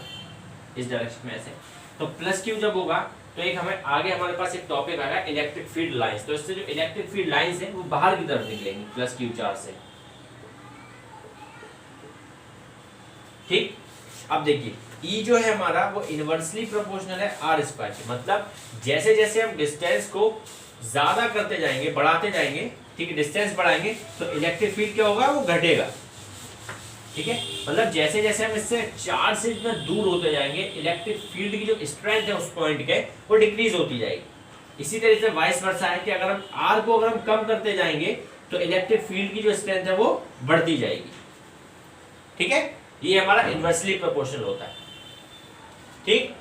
इस डायरेक्शन में ऐसे, तो प्लस Q जब होगा तो एक हमें आगे हमारे पास एक टॉपिक आएगा इलेक्ट्रिक फील्ड लाइंस, तो इससे जो इलेक्ट्रिक फील्ड लाइंस है वो बाहर की तरफ निकलेंगी प्लस Q चार्ज से, ठीक। अब देखिए E जो है हमारा वो इनवर्सली प्रोपोर्शनल है आर स्क्वायर के, मतलब जैसे जैसे हम डिस्टेंस को ज्यादा करते जाएंगे, बढ़ाते जाएंगे, ठीक है, डिस्टेंस बढ़ाएंगे, तो इलेक्ट्रिक फील्ड क्या होगा, वो घटेगा, ठीक है। मतलब जैसे जैसे हम इससे चार्ज से जितना दूर होते जाएंगे, इलेक्ट्रिक फील्ड की जो स्ट्रेंथ है उस पॉइंट के वो डिक्रीज होती जाएगी। इसी तरह से वाइस वर्सा है कि अगर हम आर को अगर हम कम करते जाएंगे तो इलेक्ट्रिक फील्ड की जो स्ट्रेंथ है वो बढ़ती जाएगी, ठीक है। ये हमारा इनवर्सली प्रोपोर्शनल होता है, ठीक।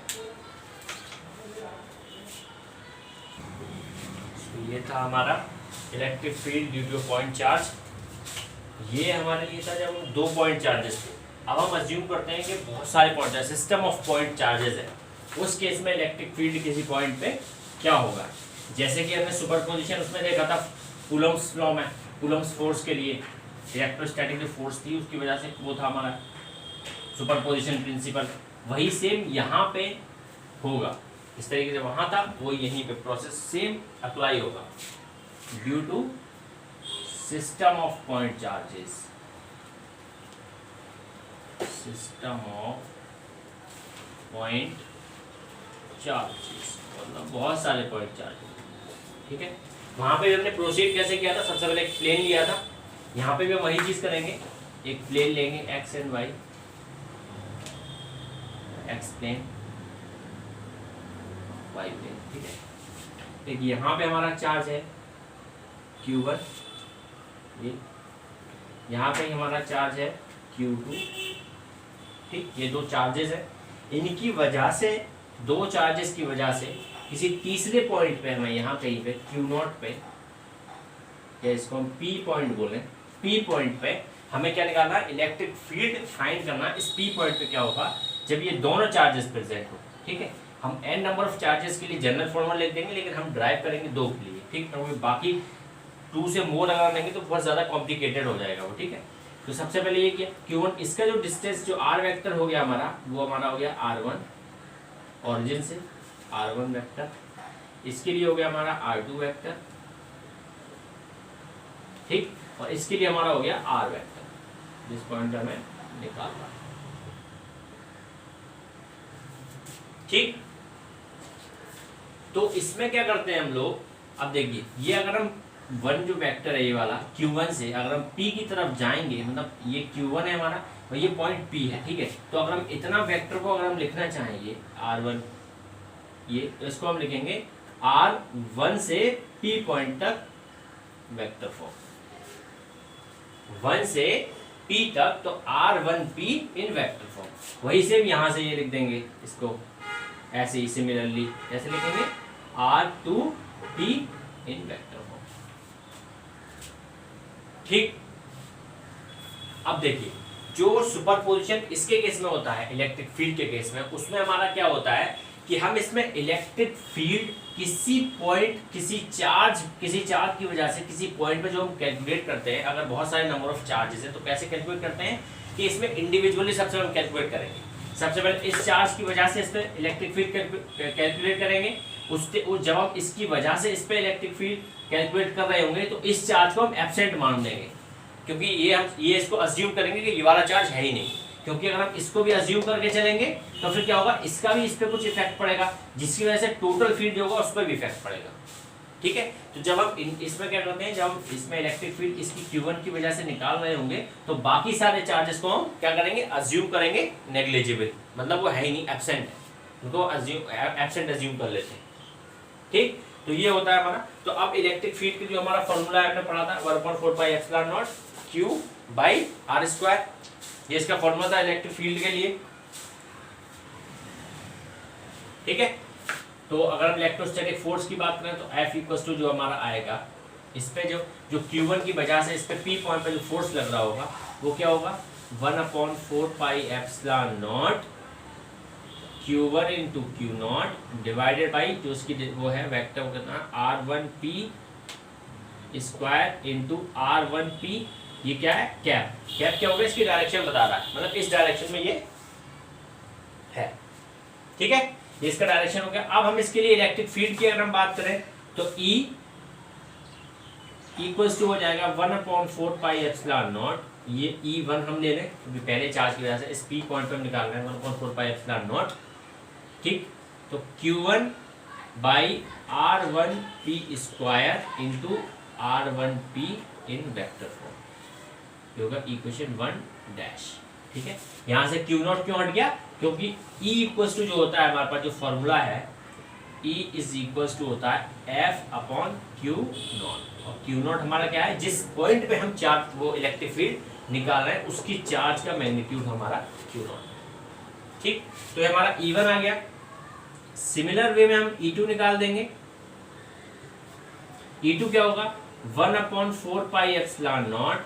ये था हमारा electric field due two point charge, ये हमारे लिए था जब हम 2 पॉइंट चार्जेस थे। अब हम अज्यूम करते हैं कि बहुत सारे point charge, system of point charges है, उस केस में इलेक्ट्रिक फील्ड किसी पॉइंट पे क्या होगा, जैसे कि हमने सुपरपोजिशन उसमें देखा था कूलम्ब्स लॉ में, कूलम्ब्स फोर्स के लिए इलेक्ट्रोस्टैटिक जो फोर्स थी उसकी वजह से वो था हमारा सुपरपोजिशन प्रिंसिपल, वही सेम यहाँ पे होगा, इस तरीके से वहाँ था वो यहीं पे प्रोसेस सेम अप्लाई होगा due to system of point charges, system of point charges, मतलब बहुत सारे पॉइंट चार्जेस, ठीक है। वहाँ पे हमने प्रोसीड कैसे किया था, सबसे पहले एक प्लेन लिया था, यहाँ पे भी हम वही चीज़ करेंगे, एक प्लेन लेंगे X and Y, X plane Y plane. ठीक है, देखिए यहाँ पे हमारा चार्ज है Q1, ये यहाँ पे हमारा चार्ज है Q2। ठीक, ये दो चार्जेस है, इनकी वजह से, दो चार्जेस की वजह से किसी तीसरे पॉइंट पे हमें यहाँ कहीं पे Q0 पे, या इसको हम P पॉइंट बोलें, P पॉइंट पे हमें क्या निकालना है, इलेक्ट्रिक फील्ड फाइंड करना है। इस P पॉइंट पे क्या होगा, जब ये दोनों चार्जेस प्रेजेंट हो। ठीक है, हम n नंबर ऑफ चार्जेस के लिए जनरल फॉर्मूला लिख देंगे, लेकिन हम ड्राइव करेंगे दो के लिए। ठीक, और बाकी 2 से मोर अगर लेंगे तो बहुत ज़्यादा कॉम्प्लिकेटेड हो जाएगा वो। ठीक है, तो सबसे पहले ये किया Q1, इसका जो डिस्टेंस जो R वेक्टर हो गया हमारा, वो हमारा हो गया R1 ऑरिजिन से, R1 वेक्टर। इसके लिए हो गया हमारा R2 वेक्टर। ठीक, और इसके लिए हमारा हो गया R वेक्टर, जिस पॉइंट हमें निकालना। ठीक, तो इसमें क्या करते हैं हम लोग, अब देखिए ये अगर हम वन जो वेक्टर है ये वाला Q1 से अगर हम P की तरफ जाएंगे, मतलब ये Q1 है हमारा और ये पॉइंट P है। ठीक है, तो अगर हम इतना वेक्टर को अगर हम लिखना चाहेंगे R1, ये तो इसको हम लिखेंगे R1 से P पॉइंट तक वेक्टर फॉर्म, 1 से P तक, तो R1P इन वेक्टर फॉर्म। वही से यहाँ से ये लिख देंगे इसको ऐसे ही, सिमिलरली ऐसे लिखेंगे R2P इन वेक्टर फॉर्म। ठीक, अब देखिए जो सुपरपोजिशन इसके केस में होता है, इलेक्ट्रिक फील्ड के केस में, उसमें हमारा क्या होता है कि हम इसमें इलेक्ट्रिक फील्ड किसी पॉइंट, किसी चार्ज की वजह से किसी पॉइंट पे जो हम कैलकुलेट करते हैं, अगर बहुत सारे नंबर ऑफ चार्जेस है तो कैसे कैलकुलेट करते हैं कि इसमें इंडिविजुअली सबसे हम कैलकुलेट करेंगे। सबसे पहले इस चार्ज की वजह से इस पर इलेक्ट्रिक फील्ड कैलकुलेट करेंगे, जब हम इसकी वजह से इस पर इलेक्ट्रिक फील्ड कैलकुलेट कर रहे होंगे तो इस चार्ज को हम एब्सेंट मान देंगे, क्योंकि ये इसको अज्यूम करेंगे कि ये वाला चार्ज है ही नहीं। क्योंकि अगर हम इसको भी अज्यूम करके चलेंगे तो फिर क्या होगा, इसका भी इस पर कुछ इफेक्ट पड़ेगा, जिसकी वजह से टोटल फील्ड जो होगा उस पर भी इफेक्ट पड़ेगा। ठीक है, तो जब हम इसमें क्या करते हैं, जब हम इसमें इलेक्ट्रिक फील्ड इसकी Q1 की वजह से निकाल रहे होंगे तो बाकी सारे चार्जेस को हम क्या करेंगे, अज्यूम करेंगे नेग्लिजिबल, मतलब वो है ही नहीं, एब्सेंट है, उनको एब्सेंट अज्यूम कर लेते हैं। ठीक, तो ये होता है हमारा। तो अब इलेक्ट्रिक फील्ड के जो हमारा फॉर्मूला हमने पढ़ा था 1/4πε0 Q/r², ये इसका फॉर्मूला था इलेक्ट्रिक फील्ड के लिए। ठीक है, तो अगर हम इलेक्ट्रोस्टैटिक फोर्स की बात करें तो F इक्वल टू जो हमारा आएगा, इस पे जो Q1 की वजह से इस पे P पॉइंट पे जो फोर्स लग रहा होगा वो क्या होगा, 1/4πε0 Q1 into Q0 divided by जो उसकी वो है वेक्टर, वो कितना R1P स्क्वायर इंटू R1P, ये क्या है, कैप। कैप क्या होगा, इसकी डायरेक्शन बता रहा है, मतलब इस डायरेक्शन में ये है। ठीक है, ये इसका डायरेक्शन हो गया। अब हम इसके लिए इलेक्ट्रिक फील्ड की अगर हम बात करें तो E इक्वल्स टू हो जाएगा 1/4πε0, ये E1 हम ले लें क्योंकि पहले चार्ज की वजह से इस P पॉइंट पे हम निकाल रहे हैं 1/4πε0। ठीक, तो Q1 by R1P square into R1P in vector form, ये होगा इक्वेशन 1 डैश। ठीक है, यहाँ से Q0 क्यों हट गया, क्योंकि E इक्वल्स टू जो होता है हमारे पास जो फॉर्मूला है, E इज इक्वल्स टू होता है F/Q0, और Q0 हमारा क्या है, जिस पॉइंट पे हम चार्ज वो इलेक्ट्रिक फील्ड निकाल रहे हैं उसकी चार्ज का मैग्नीट्यूड हमारा Q0। ठीक, तो ये हमारा E1 आ गया। सिमिलर वे में हम E2 निकाल देंगे। E2 क्या होगा, 1/4πε0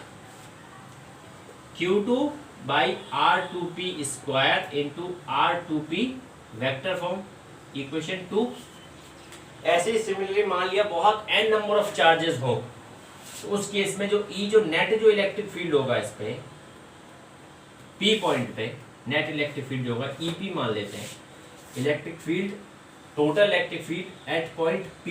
Q2 by R2P square into R2P vector form, equation 2। ऐसे ही सिमिलरली मान लिया बहुत n नंबर ऑफ चार्जेस हो तो उस केस में जो E जो नेट जो इलेक्ट्रिक फील्ड होगा इस पे P पॉइंट पे नेट इलेक्ट्रिक फील्ड होगा EP मान लेते हैं। Electric field, total electric field at point P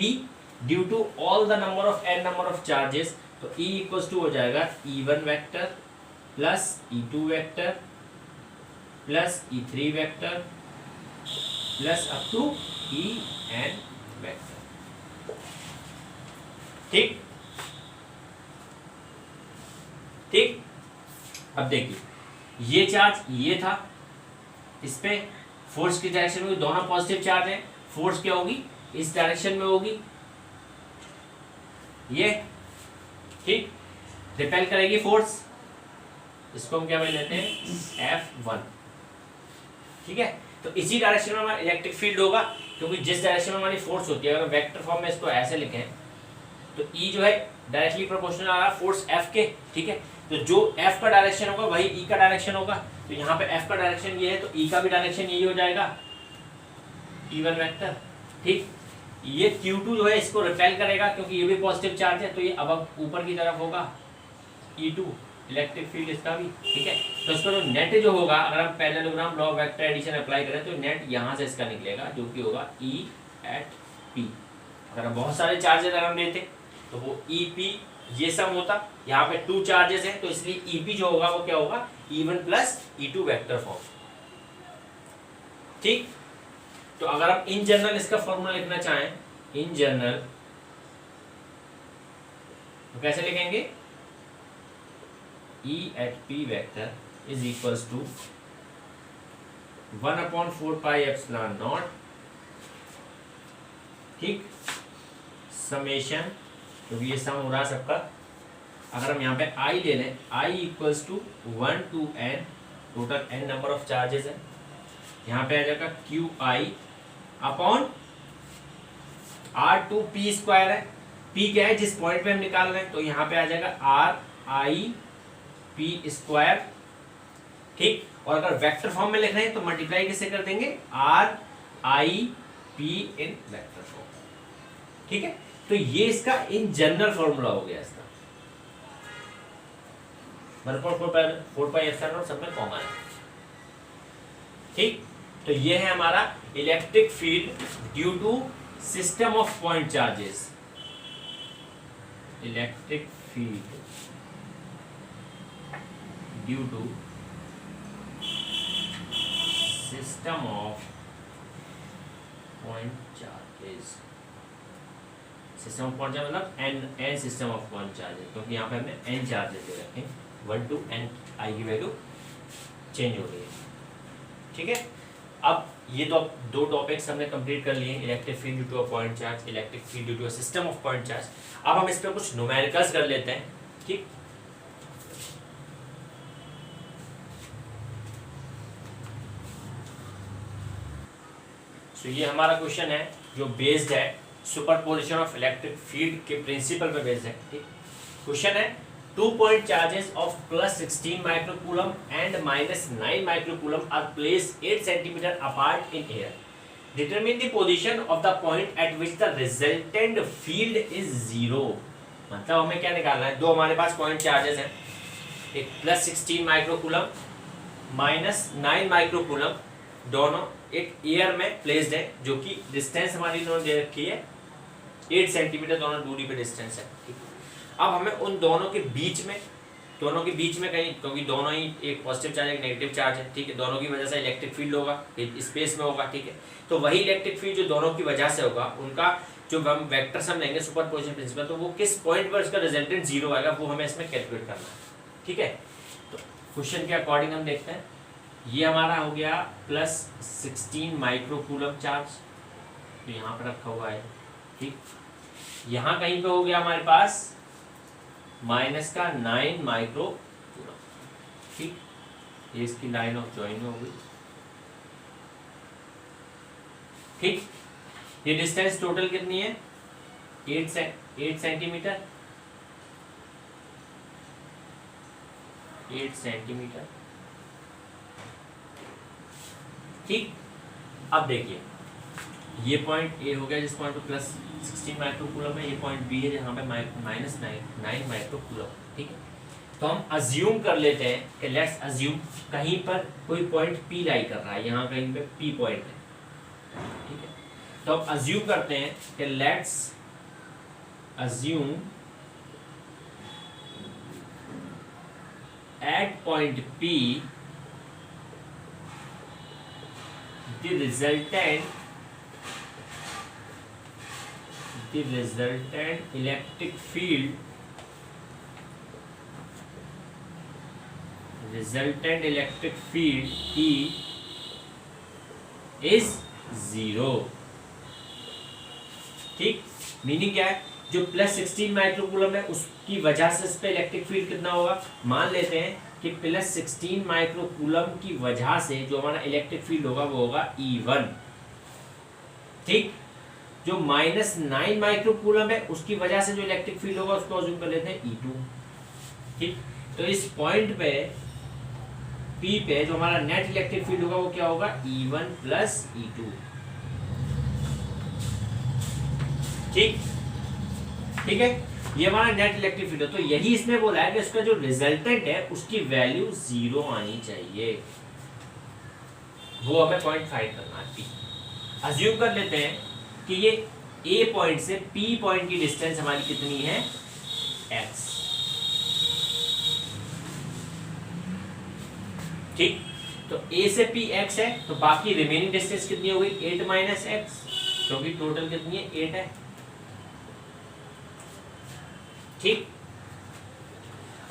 due to all the number of n number of charges, तो E इक्वल्स टू हो जाएगा E1 vector plus E2 vector plus E3 vector plus up to En vector. ठीक, अब देखिए ये charge ये था, इस पे फोर्स की डायरेक्शन में दोनों पॉजिटिव चार्ज है, फोर्स क्या होगी इस डायरेक्शन में होगी, ये ठीक, रिपेल करेगी फोर्स, इसको हम क्या बोल लेते हैं F1, ठीक है। तो इसी डायरेक्शन में हमारा इलेक्ट्रिक फील्ड होगा, क्योंकि जिस डायरेक्शन में हमारी फोर्स होती है, अगर वेक्टर फॉर्म में इसको ऐसे लिखें तो E जो है डायरेक्टली प्रोपोर्शनल आ रहा है फोर्स F के, ठीक है। तो जो F का डायरेक्शन होगा वही E का डायरेक्शन होगा, तो यहाँ पे F का डायरेक्शन ये है तो E का भी डायरेक्शन यही हो जाएगा, E1 वेक्टर, ठीक। ये Q2 जो है इसको रिपेल करेगा क्योंकि ये भी पॉजिटिव चार्ज है, तो ये अब ऊपर की तरफ होगा E2 इलेक्ट्रिक फील्ड इसका भी, ठीक है। तो इसका जो नेट जो होगा, अगर हम parallelogram law of vector addition apply करें तो नेट यहाँ से इसका निकलेगा जो कि होगा E at P। अगर हम बहुत सारे चार्जेस अगर हम लेते तो वो EP ये सम होता, यहाँ पे 2 चार्जेस हैं तो इसलिए EP जो होगा वो क्या होगा E1 plus E2 vector form, ठीक। तो अगर हम इन जनरल इसका फॉर्मूला लिखना चाहें, इन जनरल तो कैसे लिखेंगे, E at P vector is equals to 1/4 pi epsilon naught, ठीक, समेशन, क्योंकि ये सम हो रहा है सबका। अगर हम यहाँ पे I ले लें, I equals to 1 to n, total n number of charges है, यहाँ पे आ जाएगा QI अपॉन R2P स्क्वायर है, P क्या है जिस पॉइंट पे हम निकाल रहे हैं, तो यहाँ पे आ जाएगा RIP स्क्वायर, ठीक। और अगर वेक्टर फॉर्म में लिख रहे हैं तो मल्टीप्लाई किससे कर देंगे, RIP इन वेक्टर फॉर्म, ठीक है। तो ये इसका इन जनरल फॉर्मूला हो गया इसका, 1/4 पाई एप्सिलॉन नॉट सब में कॉमन है, ठीक। तो ये है हमारा electric field due to system of point charges, electric field due to system of point charges, system of point charge मतलब n system of point charges, क्योंकि यहाँ पे हमने n चार्जेस दे रखे हैं, 1 to n I की वैल्यू चेंज हो रही है, ठीक है। अब ये तो दो टॉपिक्स हमने कंप्लीट कर लिए, electric field due to a point charge, electric field due to a system of point charge. अब हम इस पे कुछ न्यूमेरिकल्स कर लेते हैं, ठीक। तो ये हमारा क्वेश्चन है जो बेस्ड है सुपरपोजिशन ऑफ इलेक्ट्रिक फील्ड के प्रिंसिपल पे बेस्ड है, ठीक। क्वेश्चन है 2 point charges of plus 16 microcoulomb and minus 9 microcoulomb are placed 8 centimeter apart in air. Determine the position of the point at which the resultant field is 0. मतलब हमें क्या निकालना है, दो हमारे पास पॉइंट चार्जेस हैं, एक प्लस 16 माइक्रोकूलम माइनस 9 माइक्रोकूलम, दोनों एक एयर में प्लेस्ड है, जो कि डिस्टेंस हमारी दोनों दे रखी है 8 सेंटीमीटर, दोनों दूरी पे डिस्टेंस है, ठीक है। अब हमें उन दोनों के बीच में कहीं, क्योंकि दोनों ही एक पॉजिटिव चार्ज एक नेगेटिव चार्ज है, ठीक है, दोनों की वजह से इलेक्ट्रिक फील्ड होगा स्पेस में होगा, ठीक है। तो वही इलेक्ट्रिक फील्ड जो दोनों की वजह से होगा, उनका जो हम वेक्टर सम लेंगे सुपरपोजिशन प्रिंसिपल, तो वो किस पॉइंट पर उसका रिजल्टेंट 0 आएगा वो हमें इसमें कैलकुलेट करना है, ठीक है। तो क्वेश्चन के अकॉर्डिंग हम देखते हैं, ये हमारा हो गया प्लस 16 माइक्रोकूलम चार्ज, तो यहाँ पर रखा हुआ है, ठीक। यहाँ कहीं पे हो गया हमारे पास माइनस का 9 माइक्रोकूलम, ठीक। ये इसकी लाइन ऑफ ज्वाइन हो गई, ठीक। ये डिस्टेंस टोटल कितनी है 8 सेंटीमीटर, 8 सेंटीमीटर, ठीक। अब देखिए ये पॉइंट ए हो गया जिस पॉइंट पे प्लस 16 माइक्रोकूलम है, ये पॉइंट बी है जहाँ पे माइनस 9 माइक्रोकूलम, ठीक है। तो हम अज्यूम कर लेते हैं कि लेट्स अज्यूम कहीं पर कोई पॉइंट पी लाई कर रहा है, यहाँ कहीं पे पी पॉइंट है, ठीक है। तो हम अज्यूम करते हैं कि let's assume at point P the resultant electric field E is 0। ठीक, मीनिंग क्या है, जो प्लस 16 माइक्रोकूलम है उसकी वजह से इस पे इलेक्ट्रिक फील्ड कितना होगा, मान लेते हैं कि प्लस 16 माइक्रोकूलम की वजह से जो हमारा इलेक्ट्रिक फील्ड होगा वो होगा E1। ठीक, जो माइनस 9 माइक्रोकूलम है उसकी वजह से जो इलेक्ट्रिक फील्ड होगा उसको अज्यूम कर लेते हैं E2। ठीक, तो इस पॉइंट पे P पे जो हमारा नेट इलेक्ट्रिक फील्ड होगा वो क्या होगा, E1 प्लस E2। ठीक, ठीक है, ये हमारा नेट इलेक्ट्रिक फील्ड है। तो यही इसने बोला है कि उसका जो रिजल्टेंट है उसकी वैल्यू 0 आनी चाहिए, वो हमें पॉइंट फाइंड करना है P। अज्यूम कर लेते हैं कि ये A पॉइंट से P पॉइंट की डिस्टेंस हमारी कितनी है, x। ठीक, तो A से P x है, तो बाकी रिमेनिंग डिस्टेंस कितनी हो गई, 8 माइनस एक्स, क्योंकि टोटल कितनी है, 8 है। ठीक,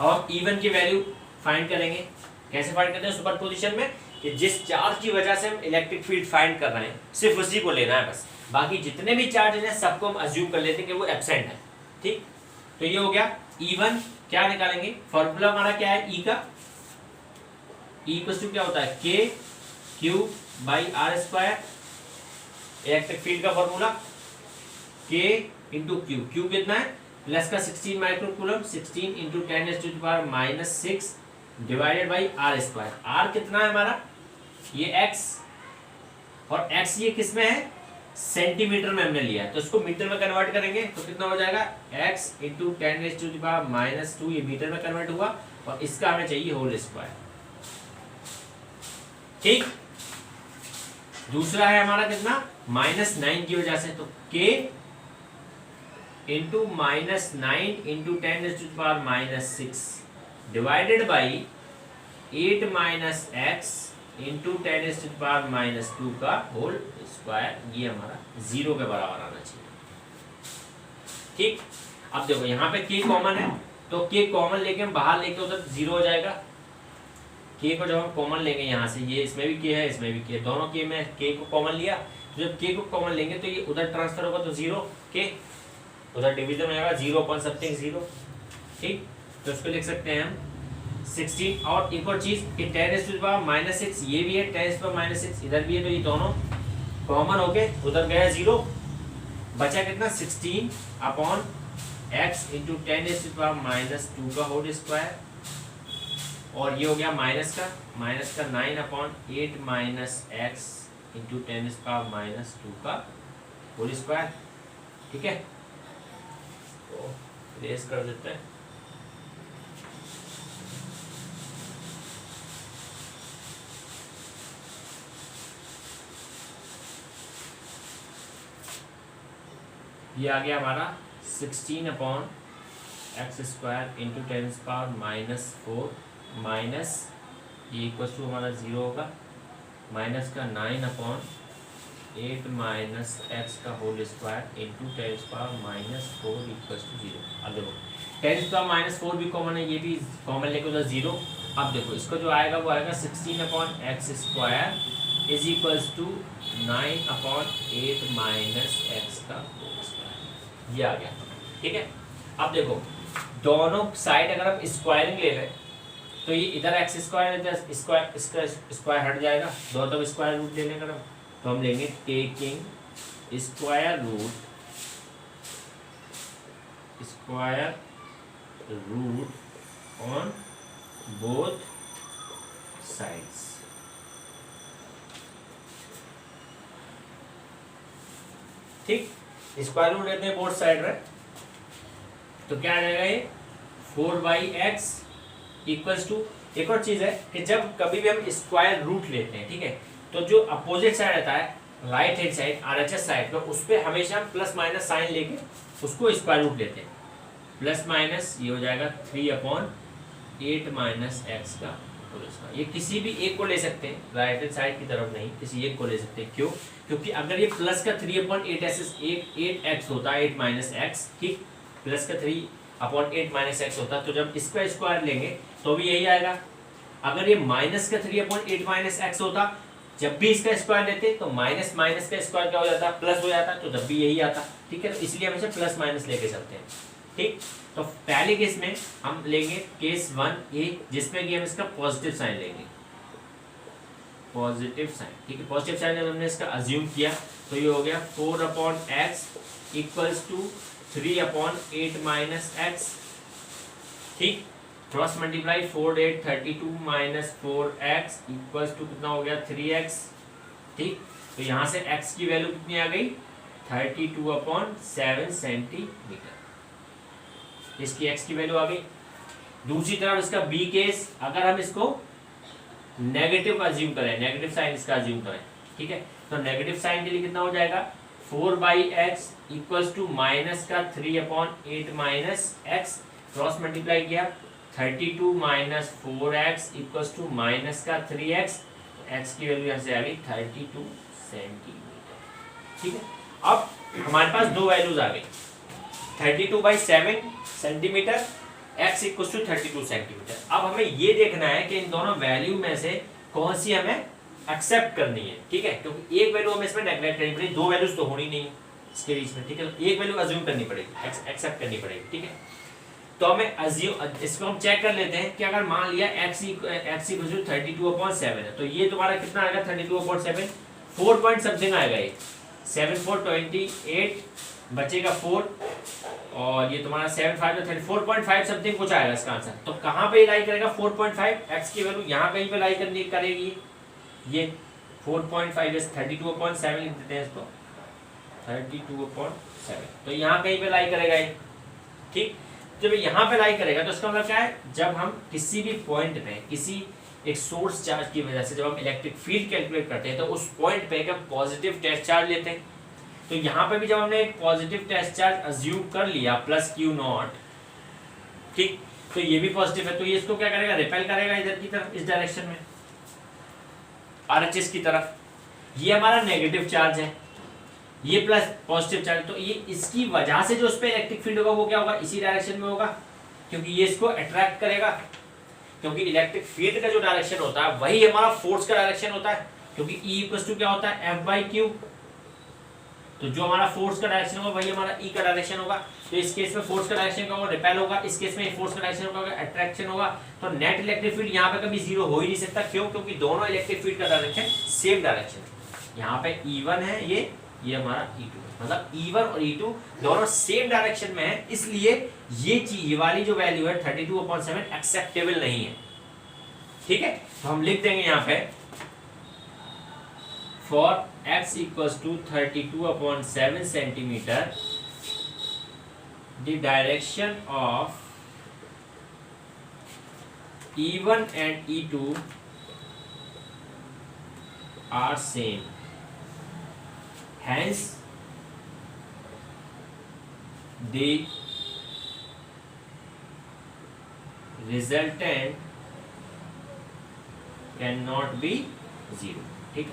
अब E1 की वैल्यू फाइंड करेंगे। कैसे फाइंड करते हैं, सुपरपोजिशन में, कि जिस चार्ज की वजह से हम इलेक्ट्रिक फील्ड फाइंड कर रहे हैं सिर्फ उसी को लेना है बस, बाकी जितने भी चार्ज हैं सबको हम अज्यूम कर लेते हैं कि वो एब्सेंट है। ठीक, तो ये हो गया E1। क्या निकालेंगे, फॉर्मूला हमारा क्या है E का, E क्या होता है, K Q by R square, electric field का फॉर्मूला K इंटू Q कितना है, प्लस का 16 microcoulomb, 16 into 10⁻⁻6 divided by R square. R कितना है हमारा, ये x, और x ये किस में है, सेंटीमीटर में हमने लिया है, तो इसको मीटर में कन्वर्ट करेंगे तो कितना हो जाएगा, x इंटू 10⁻⁻2, ये मीटर में कन्वर्ट हुआ, और इसका हमें चाहिए होल स्क्वायर। ठीक, दूसरा है हमारा कितना, -9 की वजह से, तो k into -9 into 10⁻⁻6 divided by 8 minus x into 10⁻⁻2 का होल स्क्वायर, ये हमारा 0 के बराबर आना चाहिए। ठीक, अब देखो यहाँ पे k कॉमन है, तो k कॉमन लेके हम बाहर लेके उधर 0 हो जाएगा। k को जब हम कॉमन लेंगे यहाँ से, ये इसमें भी k है इसमें भी k है, दोनों k में k को कॉमन लिया, तो जब k को कॉमन लेंगे तो ये उधर ट्रांसफर होगा तो 0 k, उधर डिवीजन में आएगा 0 अपॉन समथिंग 0। ठीक, तो उसको लिख सकते हैं हम 16। और एक और चीज कि 10⁻⁻6 ये भी है, 10⁻⁻6 इधर भी है, तो ये दोनों कॉमन हो गए, उधर गया 0, बचा कितना 16 अपॉन x इंटू 10⁻⁻2 का होल स्क्वायर, और ये हो गया माइनस का 9 अपॉन 8 माइनस एक्स इंटू 10⁻⁻2 का होल स्क्वायर। ठीक है, तो रेस कर देते हैं। ये आ गया हमारा 16 upon X square into 10⁻⁻4 minus, ये इक्वल टू हमारा 0 होगा, माइनस का 9 अपॉन 8 माइनस एक्स का whole square into 10⁻⁻4 equal to 0। अब देखो 10⁻⁻4 भी कॉमन है, ये भी कॉमन लेके उधर 0। अब देखो इसको जो आएगा वो आएगा 16 upon X square is equals to 9 upon 8 minus X का होल स्क्वायर, ये आ गया। ठीक है, अब देखो दोनों साइड अगर हम स्क्वायरिंग ले लें तो ये इधर एक्स स्क्वायर इधर स्क्वायर, इसका स्क्वायर हट जाएगा, दोनों तरफ स्क्वायर रूट ले लेंगे तो हम लेंगे taking square root on both sides. ठीक, स्क्वायर रूट लेते हैं बोथ साइड में, तो क्या आ जाएगा ये 4/x इक्वल्स टू, एक और चीज है कि जब कभी भी हम स्क्वायर रूट लेते हैं, ठीक है, तो जो अपोजिट साइड रहता है right hand side RHS side पे, उस पर हमेशा हम प्लस माइनस साइन लेके उसको स्क्वायर रूट लेते हैं। प्लस माइनस ये हो जाएगा 3/8 माइनस एक्स का होल स्क्वायर। ये किसी भी एक को ले सकते हैं, राइट हैंड साइड की तरफ नहीं, किसी एक को ले सकते हैं। क्यों, क्योंकि अगर ये प्लस का 3/8 होता है 8 माइनस एक्स, ठीक, प्लस का 3/8 माइनस एक्स होता है, तो जब इसका स्क्वायर लेंगे तो भी यही आएगा। अगर ये माइनस का 3/8 माइनस एक्स होता जब भी इसका स्क्वायर लेते तो माइनस माइनस का स्क्वायर क्या हो जाता, प्लस हो जाता, तो जब भी यही आता। ठीक है, तो इसलिए हम इसे प्लस माइनस लेके चलते हैं। ठीक, तो पहले केस में हम लेंगे केस 1A, जिसमें कि हम इसका पॉजिटिव साइन लेंगे, पॉजिटिव साइन। ठीक है, पॉजिटिव साइन जब हमने इसका अज्यूम किया तो ये हो गया 4/x इक्वल्स टू 3/8 - x। ठीक, cross multiply 4 8 32 minus 4x equals to कितना हो गया 3x। ठीक, तो यहाँ से x की वैल्यू कितनी आ गई 32/7 सेंटीमीटर, इसकी x की वैल्यू आ गई। दूसरी तरफ इसका b केस, अगर हम इसको नेगेटिव अज्यूम करें, नेगेटिव साइन इसका अज्यूम करें, ठीक है, तो नेगेटिव साइन के लिए कितना हो जाएगा 4/x इक्वल्स टू माइनस का 3/8 - x, क्रॉस मल्टीप्लाई किया 32 minus 4x equals to minus का 3x, x की वैल्यू यहाँ से आ गई 32 सेंटीमीटर। ठीक है, अब हमारे पास दो वैल्यूज आ गई 32/7 centimetre, x equals to 32 centimetre. अब हमें ये देखना है कि इन दोनों वैल्यू में से कौन सी हमें एक्सेप्ट करनी है। ठीक है, क्योंकि एक वैल्यू हमें इसमें नेगलेक्ट करनी पड़ेगी, दो वैल्यूज तो होनी नहीं इसके बीच में। ठीक है, एक वैल्यू अज्यूम करनी पड़ेगी, एक्सेप्ट करनी पड़ेगी। ठीक है, तो हमें अज्यूम, इसको हम चेक कर लेते हैं कि अगर मान लिया x इक्वल्स टू 32/7 है, तो ये तुम्हारा कितना आएगा 32/7, 4 पॉइंट समथिंग आएगा, ये 7 4 28 बचेगा 4, और ये तुम्हारा 7 5 तो 4.5 समथिंग कुछ आएगा इसका आंसर। तो कहाँ पे लाई करेगा 4.5, x की वैल्यू यहाँ कहीं पे लाई करनी करेगी, ये 4.5 इस 32/7 लिख देते हैं इसको 32/7, तो यहाँ कहीं पे लाई करेगा ये। ठीक, जब यहाँ पे लाई करेगा तो इसका मतलब क्या है, जब हम किसी भी पॉइंट पे किसी एक सोर्स चार्ज की वजह से जब हम इलेक्ट्रिक फील्ड कैलकुलेट करते हैं तो उस पॉइंट पे हम पॉजिटिव टेस्ट चार्ज लेते हैं। तो यहाँ पे भी जब हमने एक पॉजिटिव टेस्ट चार्ज अज्यूम कर लिया +Q0, ठीक, तो ये भी पॉजिटिव है, तो ये इसको क्या करेगा, रिपेल करेगा इधर की तरफ, इस डायरेक्शन में RHS की तरफ। ये हमारा नेगेटिव चार्ज है, ये प्लस पॉजिटिव चार्ज, तो ये इसकी वजह से जो उस पर इलेक्ट्रिक फील्ड होगा वो क्या होगा, इसी डायरेक्शन में होगा, क्योंकि ये इसको अट्रैक्ट करेगा, क्योंकि इलेक्ट्रिक फील्ड का जो डायरेक्शन होता है वही हमारा फोर्स का डायरेक्शन होता है, क्योंकि E इक्वल्स टू क्या होता है F/Q, तो जो हमारा फोर्स का डायरेक्शन होगा वही हमारा E का डायरेक्शन होगा। तो इस केस में फोर्स का डायरेक्शन क्या होगा, रिपेल होगा, इस केस में फोर्स का डायरेक्शन होगा अट्रैक्शन होगा। तो नेट इलेक्ट्रिक फील्ड यहाँ पे कभी जीरो हो ही नहीं सकता, क्यों, क्योंकि दोनों इलेक्ट्रिक फील्ड का डायरेक्शन सेम डायरेक्शन है। यहाँ पे E1 है, ये हमारा E2 है, मतलब E1 और E2 दोनों सेम डायरेक्शन में है, इसलिए ये चीज, ये वाली जो वैल्यू है 32/7 एक्सेप्टेबल नहीं है। ठीक है, तो हम लिख देंगे यहाँ पे for x equals to 32/7 centimeter, the direction of E1 and E2 are same, hence the resultant cannot be 0। ठीक है,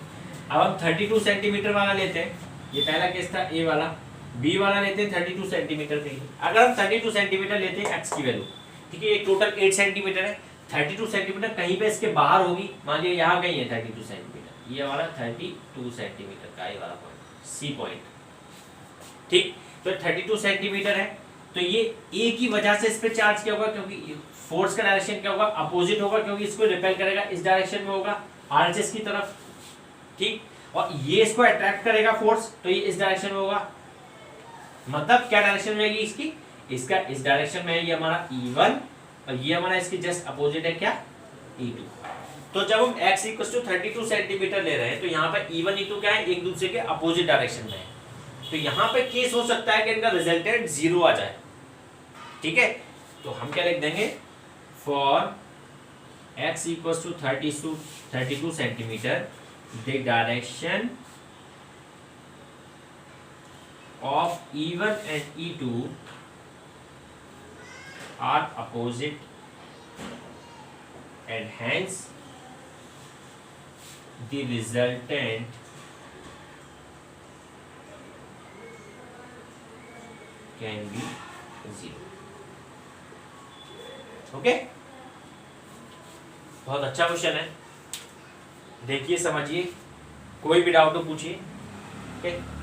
अब हम 32 सेंटीमीटर वाला लेते हैं, ये पहला केस था A वाला, B वाला लेते हैं 32 सेंटीमीटर के लिए। अगर हम 32 सेंटीमीटर लेते हैं x की वैल्यू, ठीक है, ये टोटल 8 सेंटीमीटर है, 32 सेंटीमीटर कहीं पे इसके बाहर होगी, मान लिया यहाँ कहीं है 32 सेंटीमीटर, ये हमारा 32 सेंटीमीटर का ये वाला पॉइंट, C पॉइंट। ठीक, तो 32 सेंटीमीटर है, तो ये A की वजह से इस पे चार्ज क्या होगा, क्योंकि फोर्स का डायरेक्शन क्या होगा, अपोजिट होगा, क्योंकि इसको रिपेल करेगा, इस डायरेक्शन में होगा RHS की तरफ। ठीक, और ये इसको अट्रैक्ट करेगा फोर्स, तो ये इस डायरेक्शन में होगा, मतलब क्या डायरेक्शन में है इसकी, इसका इस डायरेक्शन में है, ये हमारा E1 और ये हमारा इसके जस्ट अपोजिट है क्या, E2। तो जब हम x इक्वल्स टू 32 सेंटीमीटर ले रहे हैं तो यहाँ पे E1 E2 क्या है, एक दूसरे के अपोजिट डायरेक्शन में है, तो यहाँ पे केस हो सकता है कि इनका रिजल्टेंट 0 आ जाए। ठीक है, तो हम क्या लिख देंगे, for x equals to 32 centimetre, the direction of E1 and E2 are opposite and hence the resultant can be 0। Okay, बहुत अच्छा क्वेश्चन है, देखिए समझिए। कोई भी डाउट हो पूछिए। ओके।